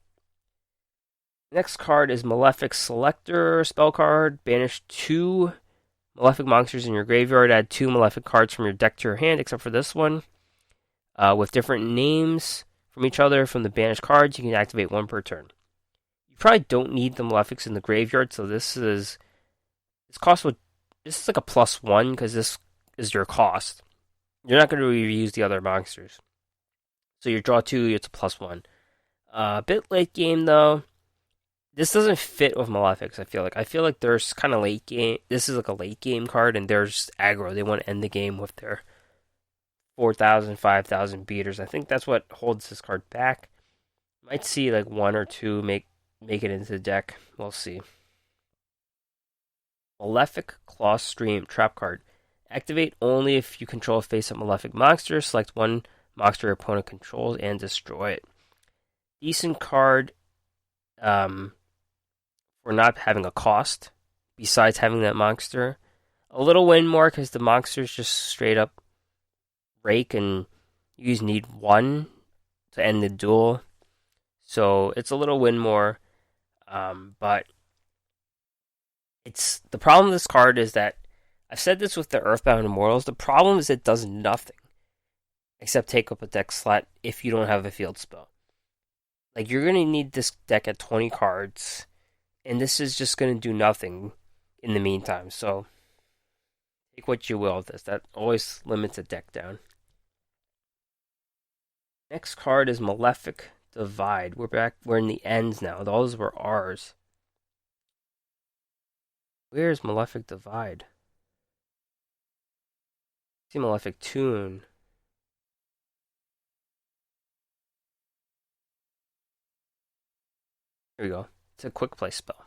Next card is Malefic Selector spell card. Banish 2 Malefic monsters in your graveyard. Add 2 Malefic cards from your deck to your hand, except for this one. With different names from each other from the banished cards, you can activate 1 per turn. You probably don't need the Malefics in the graveyard, so this is this cost would this is like a +1 because this is your cost. You're not going to reuse the other monsters. So you draw 2, it's a +1. A bit late game though. This doesn't fit with Malefics, I feel like. I feel like there's kind of late game. This is like a late game card, and there's aggro. They want to end the game with their 4,000, 5,000 beaters. I think that's what holds this card back. Might see like one or two make it into the deck. We'll see. Malefic Claw Stream Trap card. Activate only if you control a face-up Malefic monster. Select one monster your opponent controls and destroy it. Decent card for not having a cost besides having that monster. A little win more because the monsters just straight up break and you just need one to end the duel. So it's a little win more. But it's the problem with this card is that I've said this with the Earthbound Immortals. The problem is it does nothing except take up a deck slot if you don't have a field spell. Like, you're going to need this deck at 20 cards, and this is just going to do nothing in the meantime. So take what you will of this. That always limits a deck down. Next card is Malefic Divide. We're in the ends now. Those were ours. Where's Malefic Divide? I see Malefic Tune. Here we go. It's a quick play spell.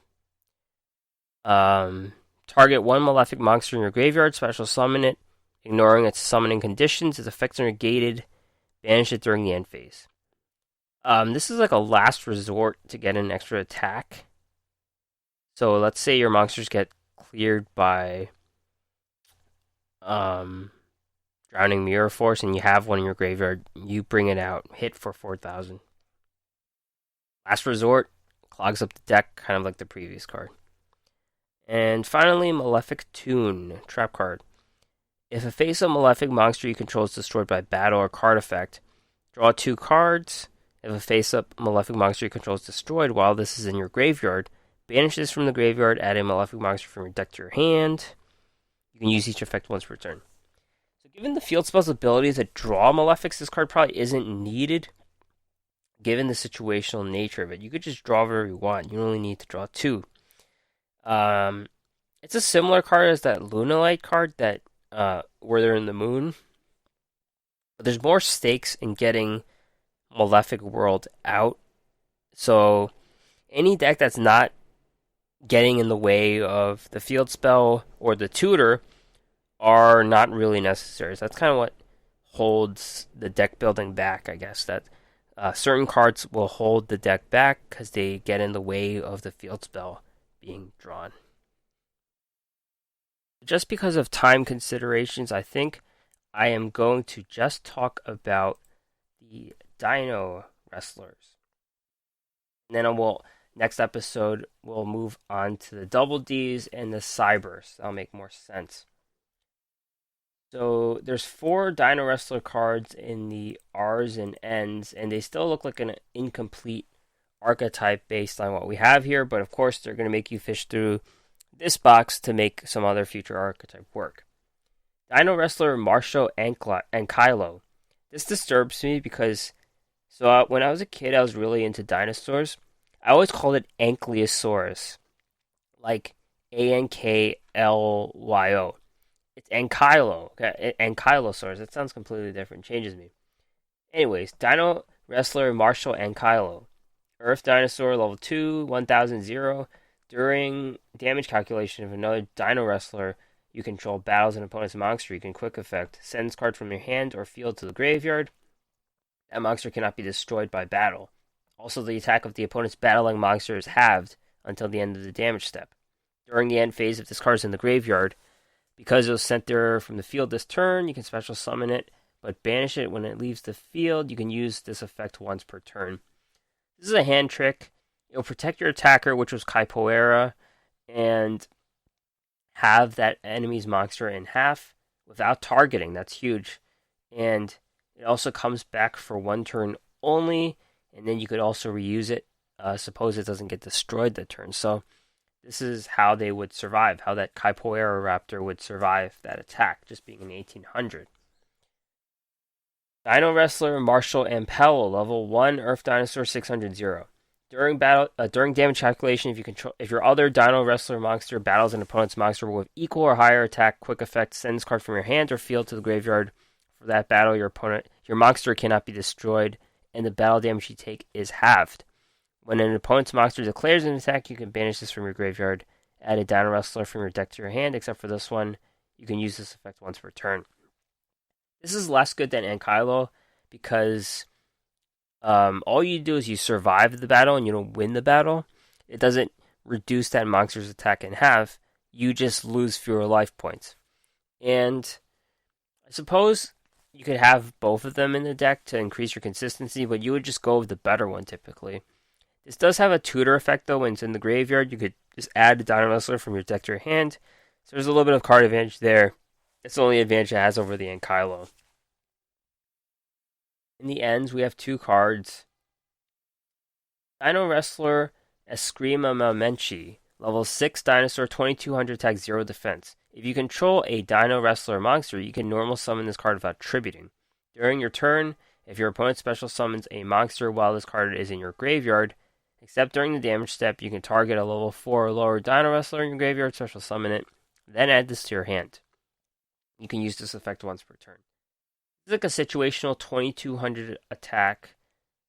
Target one Malefic monster in your graveyard, special summon it, ignoring its summoning conditions. Its effects are negated. Banish it during the end phase. This is like a last resort to get an extra attack. So let's say your monsters get cleared by Drowning Mirror Force and you have one in your graveyard. You bring it out, hit for 4,000. Last resort, clogs up the deck, kind of like the previous card. And finally, Malefic Tune, trap card. If a face-up Malefic monster you control is destroyed by battle or card effect, draw 2 cards. If a face-up Malefic monster you control is destroyed while this is in your graveyard, banish this from the graveyard, add a Malefic monster from your deck to your hand. You can use each effect once per turn. So given the field spell's ability to draw Malefics, this card probably isn't needed, given the situational nature of it. You could just draw whatever you want. You only need to draw 2. It's a similar card as that Lunalight card that where they're in the moon. But there's more stakes in getting Malefic World out. So any deck that's not getting in the way of the field spell or the tutor are not really necessary. So that's kind of what holds the deck building back, I guess. That certain cards will hold the deck back because they get in the way of the field spell being drawn. Just because of time considerations, I think I am going to just talk about the Dino Wrestlers. And then next episode, we'll move on to the Double Ds and the Cybers. That'll make more sense. So there's 4 Dino Wrestler cards in the R's and N's, and they still look like an incomplete archetype based on what we have here, but of course they're going to make you fish through this box to make some other future archetype work. Dino Wrestler Marshall and Kylo. This disturbs me because when I was a kid, I was really into dinosaurs. I always called it Ankylosaurus, like Anklyo. It's Ankylo, okay? Ankylosaurus. It sounds completely different. Changes me. Anyways, Dino Wrestler Marshall and Kylo. Earth Dinosaur, level 2, 1000. During damage calculation, if another Dino Wrestler you control battles an opponent's monster, you can quick effect sends card from your hand or field to the graveyard. That monster cannot be destroyed by battle. Also, the attack of the opponent's battling monster is halved until the end of the damage step. During the end phase, if this card is in the graveyard, because it was sent there from the field this turn, you can special summon it, but banish it when it leaves the field. You can use this effect once per turn. This is a hand trick. It'll protect your attacker, which was Capoeira, and have that enemy's monster in half without targeting. That's huge. And it also comes back for 1 turn only, and then you could also reuse it. Suppose it doesn't get destroyed that turn. So This is how they would survive, how that Capoeira Raptor would survive that attack, just being an 1800. Dino Wrestler, Marshall, and Powell, level 1, Earth Dinosaur 600-0. During damage calculation, if your other Dino Wrestler monster battles an opponent's monster with equal or higher attack, quick effect, send this card from your hand or field to the graveyard. For that battle, your monster cannot be destroyed, and the battle damage you take is halved. When an opponent's monster declares an attack, you can banish this from your graveyard. Add a Dino Wrestler from your deck to your hand, except for this one. You can use this effect once per turn. This is less good than Ankylo because all you do is you survive the battle and you don't win the battle. It doesn't reduce that monster's attack in half. You just lose fewer life points. And I suppose you could have both of them in the deck to increase your consistency, but you would just go with the better one typically. This does have a tutor effect though. When it's in the graveyard, you could just add a Dino Wrestler from your deck to your hand. So there's a little bit of card advantage there. It's the only advantage it has over the Ankylo. In the ends, we have 2 cards. Dino Wrestler Eskrima Mamenchi, level 6 dinosaur, 2200 attack, 0 defense. If you control a Dino Wrestler monster, you can normal summon this card without tributing. During your turn, if your opponent special summons a monster while this card is in your graveyard, except during the damage step, you can target a level 4 or lower Dino Wrestler in your graveyard, special summon it, then add this to your hand. You can use this effect once per turn. It's like a situational 2200 attack,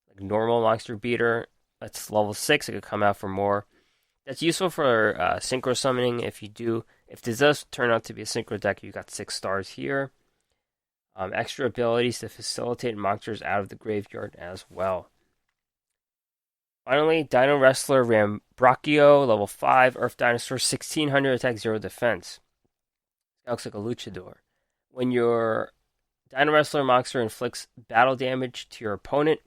like normal monster beater. That's level 6. It could come out for more. That's useful for synchro summoning. If this does turn out to be a synchro deck, you got 6 stars here. Extra abilities to facilitate monsters out of the graveyard as well. Finally, Dino Wrestler Rambrachio, level 5, Earth Dinosaur, 1600 attack, 0 defense. It looks like a luchador. When your Dino Wrestler monster inflicts battle damage to your opponent,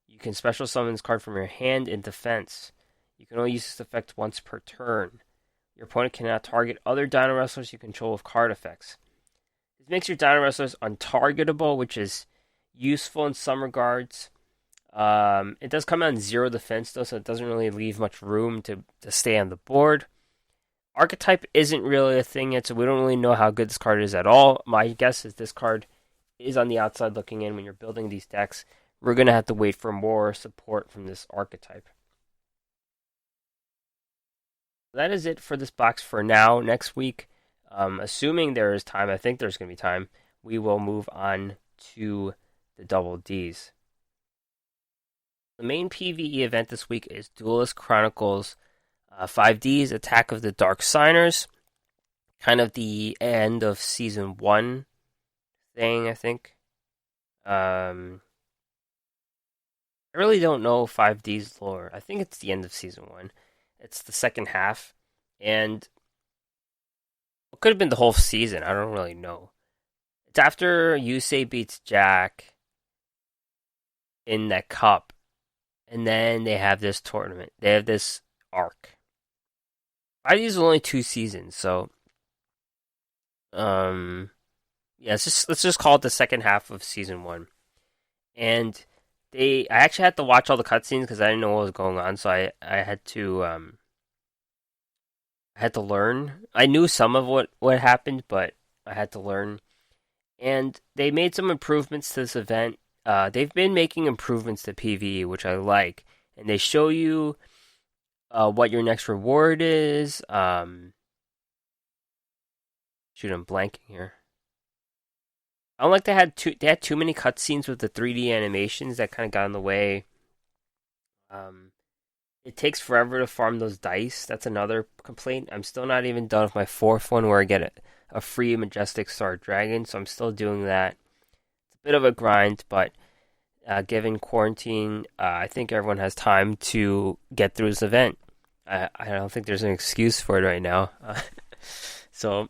you can special summon this card from your hand in defense. You can only use this effect once per turn. Your opponent cannot target other Dino Wrestlers you control with card effects. This makes your Dino Wrestlers untargetable, which is useful in some regards. It does come out in 0 defense though, so it doesn't really leave much room to stay on the board. Archetype isn't really a thing yet, so we don't really know how good this card is at all. My guess is this card is on the outside looking in when you're building these decks. We're going to have to wait for more support from this archetype. That is it for this box for now. Next week, assuming there is time, I think there's going to be time, we will move on to the Double Ds. The main PvE event this week is Duelist Chronicles 5Ds, Attack of the Dark Signers. Kind of the end of Season 1 thing, I think. I really don't know 5D's lore. I think it's the end of Season 1. It's the second half. And it could have been the whole season. I don't really know. It's after Yusei beats Jack in that cup. And then they have this tournament. They have this arc. 5D's is only 2 seasons, so yeah, let's just call it the second half of Season 1. And I actually had to watch all the cutscenes because I didn't know what was going on, so I had to learn. I knew some of what happened, but I had to learn. And they made some improvements to this event. They've been making improvements to PvE, which I like. And they show you what your next reward is. Shoot, I'm blanking here. I don't like they had too many cutscenes with the 3D animations that kind of got in the way. It takes forever to farm those dice. That's another complaint. I'm still not even done with my 4th one where I get a free Majestic Star Dragon, so I'm still doing that. It's a bit of a grind, but given quarantine, I think everyone has time to get through this event. I don't think there's an excuse for it right now. So,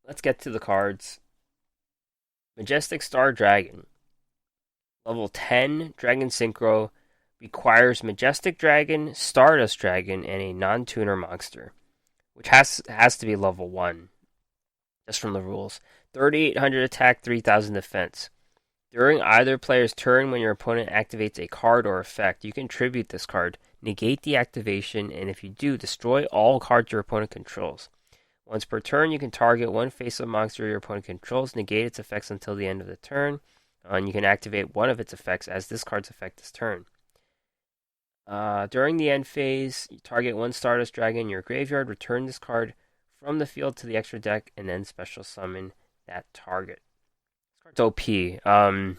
let's get to the cards. Majestic Star Dragon. Level 10, Dragon Synchro, requires Majestic Dragon, Stardust Dragon, and a non-tuner monster, which has to be level 1, just from the rules. 3,800 attack, 3,000 defense. During either player's turn, when your opponent activates a card or effect, you can tribute this card. negate the activation, and if you do, destroy all cards your opponent controls. Once per turn, you can target one face-up monster your opponent controls, negate its effects until the end of the turn, and you can activate one of its effects as this card's effect this turn. During the end phase, you target one Stardust Dragon in your graveyard, return this card from the field to the extra deck, and then special summon that target. This card's OP.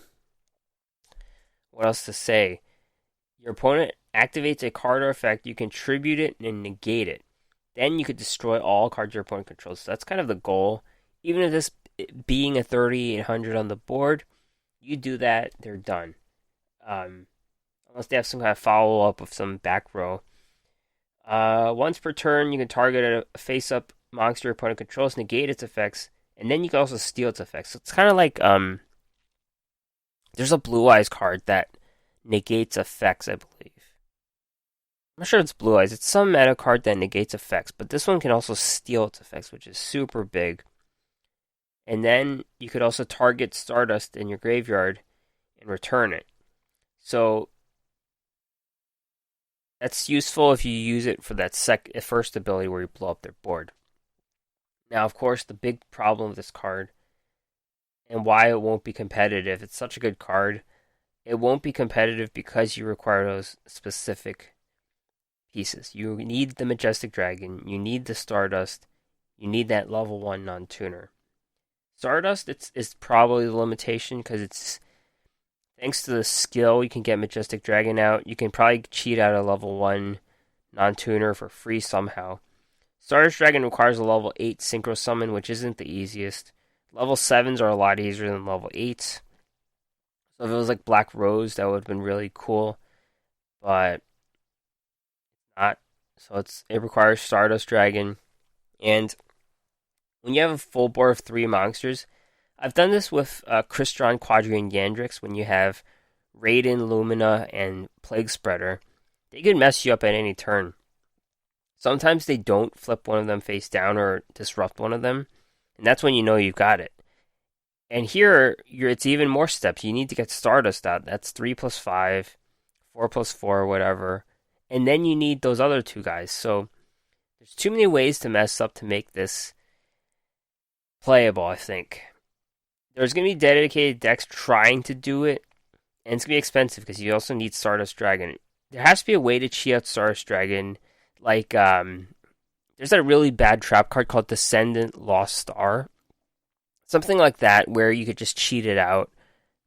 What else to say? Your opponent activates a card or effect, you contribute it and negate it. Then you could destroy all cards your opponent controls. So that's kind of the goal. Even if this being a 3,800 on the board, you do that, they're done. Unless they have some kind of follow-up of some back row. Once per turn, you can target a face-up monster your opponent controls, negate its effects, and then you can also steal its effects. So it's kind of like, there's a Blue Eyes card that negates effects, I believe. I'm not sure it's Blue Eyes. It's some meta card that negates effects, but this one can also steal its effects, which is super big. And then you could also target Stardust in your graveyard and return it. So that's useful if you use it for that first ability where you blow up their board. Now, of course, the big problem with this card and why it won't be competitive, it's such a good card, it won't be competitive because you require those specific pieces. You need the Majestic Dragon, you need the Stardust, you need that level 1 non-tuner. Stardust is probably the limitation because it's thanks to the skill you can get Majestic Dragon out. You can probably cheat out a level 1 non-tuner for free somehow. Stardust Dragon requires a level 8 Synchro Summon, which isn't the easiest. Level 7s are a lot easier than level 8s. So if it was like Black Rose, that would have been really cool. But not. So it requires Stardust Dragon. And when you have a full board of 3 monsters, I've done this with Crystron, Quadri, and Yandrix. When you have Raiden, Lumina, and Plague Spreader, they can mess you up at any turn. Sometimes they don't flip one of them face down or disrupt one of them, and that's when you know you've got it. And here, it's even more steps. You need to get Stardust out. That's 3 plus 5, 4 plus 4, whatever. And then you need those other 2 guys. So there's too many ways to mess up to make this playable, I think. There's going to be dedicated decks trying to do it, and it's going to be expensive because you also need Stardust Dragon. There has to be a way to cheat out Stardust Dragon. Like, there's that really bad trap card called Descendant Lost Star. Something like that, where you could just cheat it out.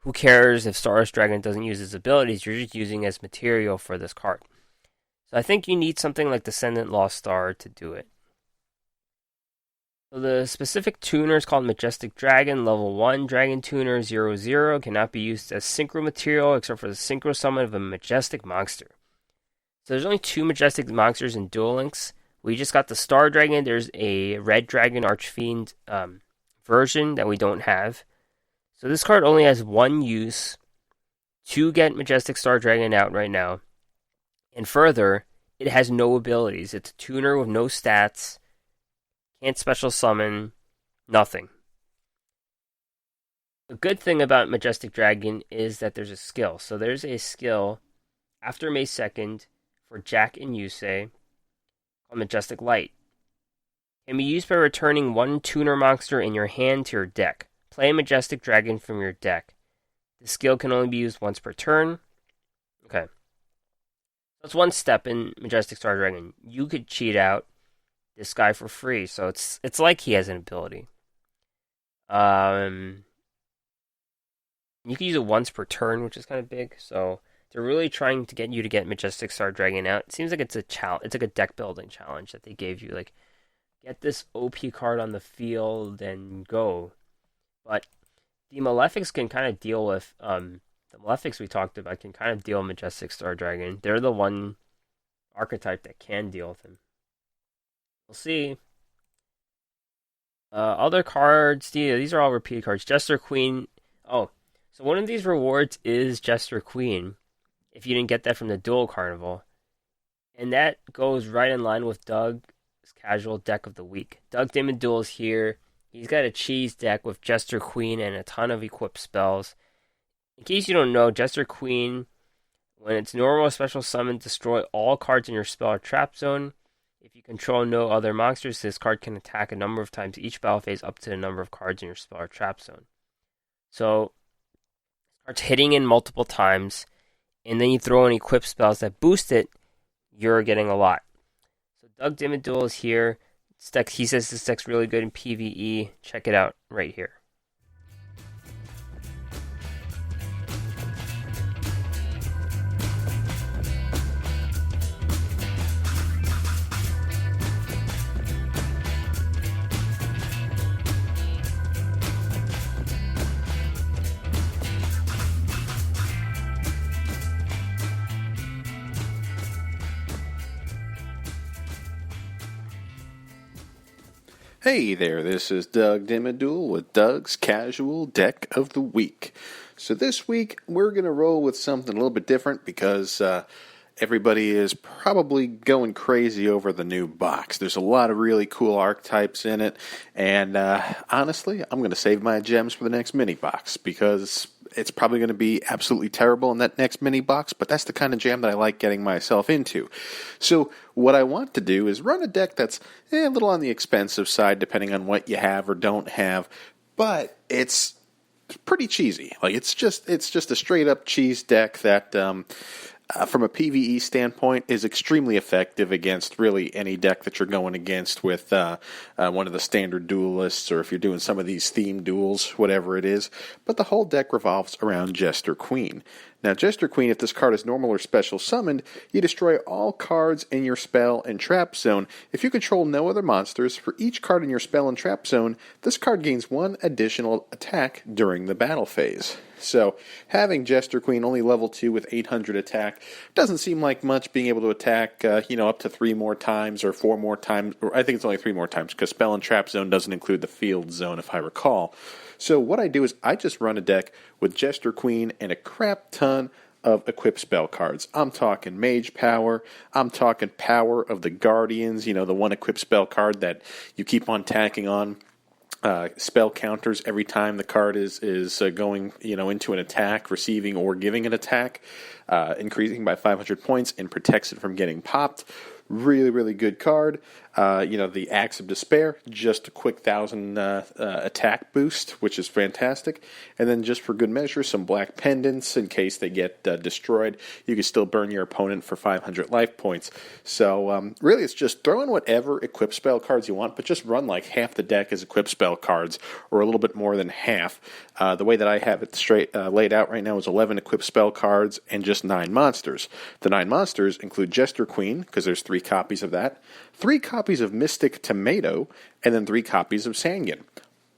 Who cares if Stardust Dragon doesn't use its abilities? You're just using it as material for this card. So I think you need something like Descendant Lost Star to do it. So the specific tuner is called Majestic Dragon, level 1, Dragon Tuner 00, cannot be used as synchro material except for the synchro summon of a Majestic monster. So there's only 2 Majestic monsters in Duel Links. We just got the Star Dragon, there's a Red Dragon Archfiend version that we don't have. So this card only has 1 use to get Majestic Star Dragon out right now. And further, it has no abilities. It's a tuner with no stats. Can't special summon. Nothing. The good thing about Majestic Dragon is that there's a skill. So there's a skill after May 2nd for Jack and Yusei called Majestic Light. Can be used by returning 1 tuner monster in your hand to your deck. Play a Majestic Dragon from your deck. The skill can only be used once per turn. Okay. That's 1 step in Majestic Star Dragon. You could cheat out this guy for free, so it's like he has an ability. You can use it once per turn, which is kind of big. So they're really trying to get you to get Majestic Star Dragon out. It seems like it's a challenge. It's like a deck building challenge that they gave you. Like, get this OP card on the field and go. But the Malefics can kind of deal with the Malefics we talked about can kind of deal with Majestic Star Dragon. They're the one archetype that can deal with him. We'll see. Other cards, these are all repeat cards. Jester Queen. Oh, so one of these rewards is Jester Queen, if you didn't get that from the Duel Carnival. And that goes right in line with Doug's casual deck of the week. Doug Dimmaduel is here. He's got a cheese deck with Jester Queen and a ton of equipped spells. In case you don't know, Jester Queen, When it's normal special summon, destroy all cards in your spell or trap zone. If you control no other monsters, this card can attack a number of times each battle phase up to the number of cards in your spell or trap zone. So, this card's hitting in multiple times, and then you throw in equip spells that boost it, you're getting a lot. So Doug Dimmaduel is here. He says this deck's really good in PvE. Check it out right here. Hey there, this is Doug Dimmaduel with Doug's Casual Deck of the Week. So this week, we're going to roll with something a little bit different because everybody is probably going crazy over the new box. There's a lot of really cool archetypes in it, and honestly, I'm going to save my gems for the next mini box because it's probably going to be absolutely terrible in that next mini box, but that's the kind of jam that I like getting myself into. So what I want to do is run a deck that's a little on the expensive side depending on what you have or don't have, but it's pretty cheesy. Like it's just a straight up cheese deck that from a PvE standpoint is extremely effective against really any deck that you're going against with one of the standard duelists, or if you're doing some of these themed duels, whatever it is. But the whole deck revolves around Jester Queen. Now, Jester Queen, if this card is normal or special summoned, you destroy all cards in your spell and trap zone. If you control no other monsters, for each card in your spell and trap zone, this card gains one additional attack during the battle phase. So, having Jester Queen only level 2 with 800 attack doesn't seem like much, being able to attack, up to 3 more times or 4 more times, or I think it's only 3 more times, because spell and trap zone doesn't include the field zone, if I recall. So what I do is I just run a deck with Jester Queen and a crap ton of equip spell cards. I'm talking Mage Power. I'm talking Power of the Guardians, the one equip spell card that you keep on tacking on spell counters every time the card is going into an attack, receiving or giving an attack, increasing by 500 points and protects it from getting popped. Really, really good card. The Axe of Despair, just a quick 1,000 attack boost, which is fantastic. And then just for good measure, some Black Pendants in case they get destroyed. You can still burn your opponent for 500 life points. So really, it's just throw in whatever equip spell cards you want, but just run like half the deck as equip spell cards, or a little bit more than half. The way that I have it straight laid out right now is 11 equip spell cards and just 9 monsters. The 9 monsters include Jester Queen, because there's 3 copies of that, 3 copies of Mystic Tomato, and then 3 copies of Sanguine.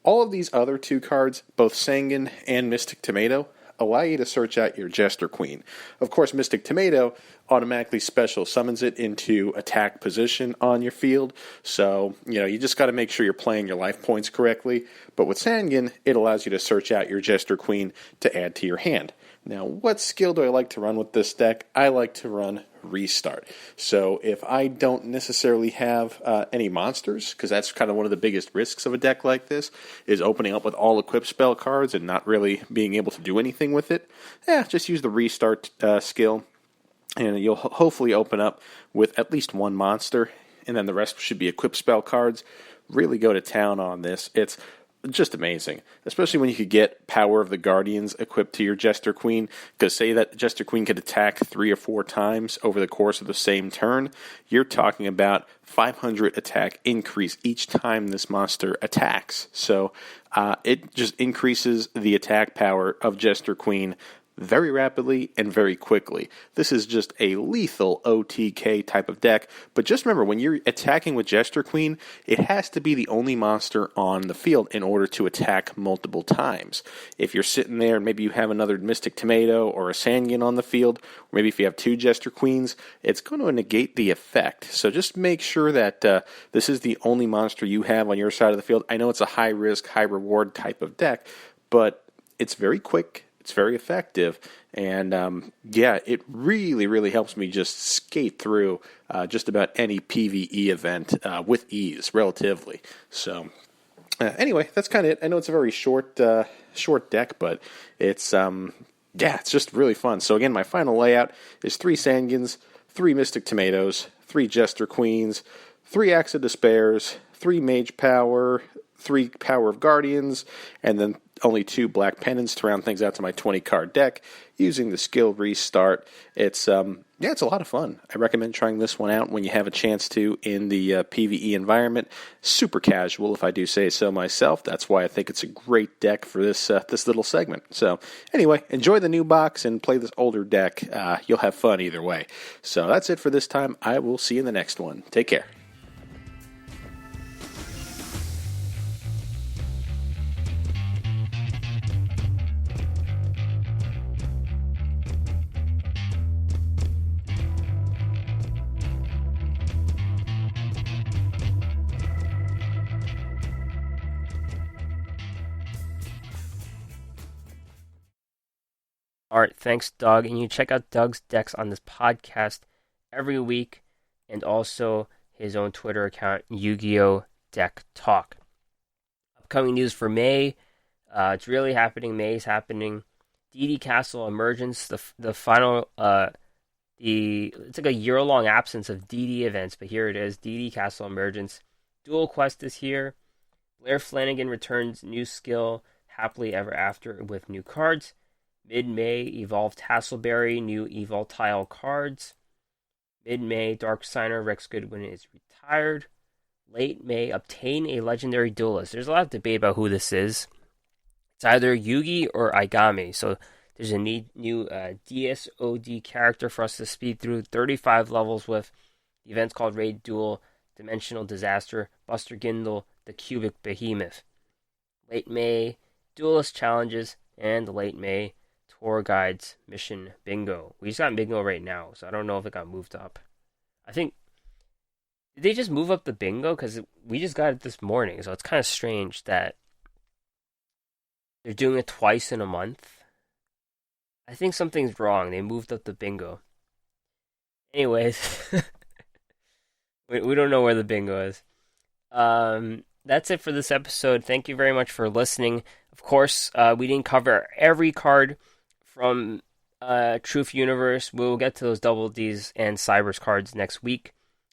All of these other 2 cards, both Sanguine and Mystic Tomato, allow you to search out your Jester Queen. Of course, Mystic Tomato automatically special summons it into attack position on your field, so you just got to make sure you're playing your life points correctly. But with Sanguine, it allows you to search out your Jester Queen to add to your hand. Now, what skill do I like to run with this deck? I like to run Restart. So if I don't necessarily have any monsters, because that's kind of one of the biggest risks of a deck like this, is opening up with all equip spell cards and not really being able to do anything with it, just use the Restart skill, and you'll hopefully open up with at least 1 monster, and then the rest should be equip spell cards. Really go to town on this. It's just amazing, especially when you could get Power of the Guardians equipped to your Jester Queen, because say that Jester Queen could attack 3 or 4 times over the course of the same turn, you're talking about 500 attack increase each time this monster attacks. So it just increases the attack power of Jester Queen very rapidly and very quickly. This is just a lethal OTK type of deck, but just remember, when you're attacking with Jester Queen, it has to be the only monster on the field in order to attack multiple times. If you're sitting there and maybe you have another Mystic Tomato or a Sanguine on the field, or maybe if you have 2 Jester Queens, it's going to negate the effect. So just make sure that this is the only monster you have on your side of the field. I know it's a high risk, high reward type of deck, but it's very quick. It's very effective, and it really, really helps me just skate through just about any PvE event with ease, relatively. So, anyway, that's kind of it. I know it's a very short deck, but it's yeah, it's just really fun. So again, my final layout is 3 Sangins, 3 Mystic Tomatoes, 3 Jester Queens, 3 Axe of Despairs, 3 Mage Power, 3 Power of Guardians, and then only 2 Black Pennants to round things out to my 20-card deck using the skill restart. It's it's a lot of fun. I recommend trying this one out when you have a chance to in the PvE environment. Super casual, if I do say so myself. That's why I think it's a great deck for this little segment. So anyway, enjoy the new box and play this older deck. You'll have fun either way. So that's it for this time. I will see you in the next one. Take care. All right, thanks, Doug. And you check out Doug's decks on this podcast every week, and also his own Twitter account, Yu-Gi-Oh! Deck Talk. Upcoming news for May. It's really happening. May's happening. DD Castle Emergence, the final, it's like a year-long absence of DD events, but here it is, DD Castle Emergence. Duel Quest is here. Blair Flanagan returns new skill, Happily Ever After, with new cards. Mid-May, Evolve Tasselberry, new Evoltile cards. Mid-May, Dark Signer, Rex Goodwin is retired. Late May, Obtain a Legendary Duelist. There's a lot of debate about who this is. It's either Yugi or Aigami, so there's a new DSOD character for us to speed through 35 levels with. The event's called Raid Duel, Dimensional Disaster, Buster Gindle, the Cubic Behemoth. Late May, Duelist Challenges, and late May, Tour Guides Mission Bingo. We just got Bingo right now, so I don't know if it got moved up. I think, did they just move up the Bingo? Because we just got it this morning, so it's kind of strange that they're doing it twice in a month. I think something's wrong. They moved up the Bingo. Anyways, we don't know where the Bingo is. That's it for this episode. Thank you very much for listening. Of course, we didn't cover every card from Truth Universe. We'll get to those Double Ds and Cybers cards next week.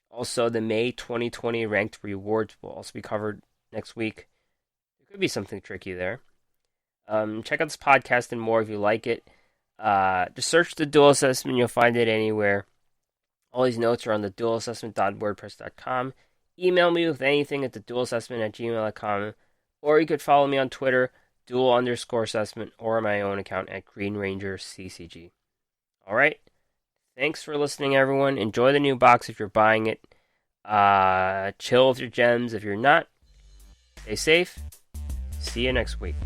Also, the May 2020 ranked rewards will also be covered next week. There could be something tricky there. Check out this podcast and more if you like it. Just search the Duel Assessment. You'll find it anywhere. All these notes are on the duelassessment.wordpress.com. Email me with anything at theduelassessment@gmail.com. Or you could follow me on Twitter, duel_assessment, or my own account at Green Ranger CCG. Alright, thanks for listening, everyone. Enjoy the new box if you're buying it. Chill with your gems if you're not. Stay safe. See you next week.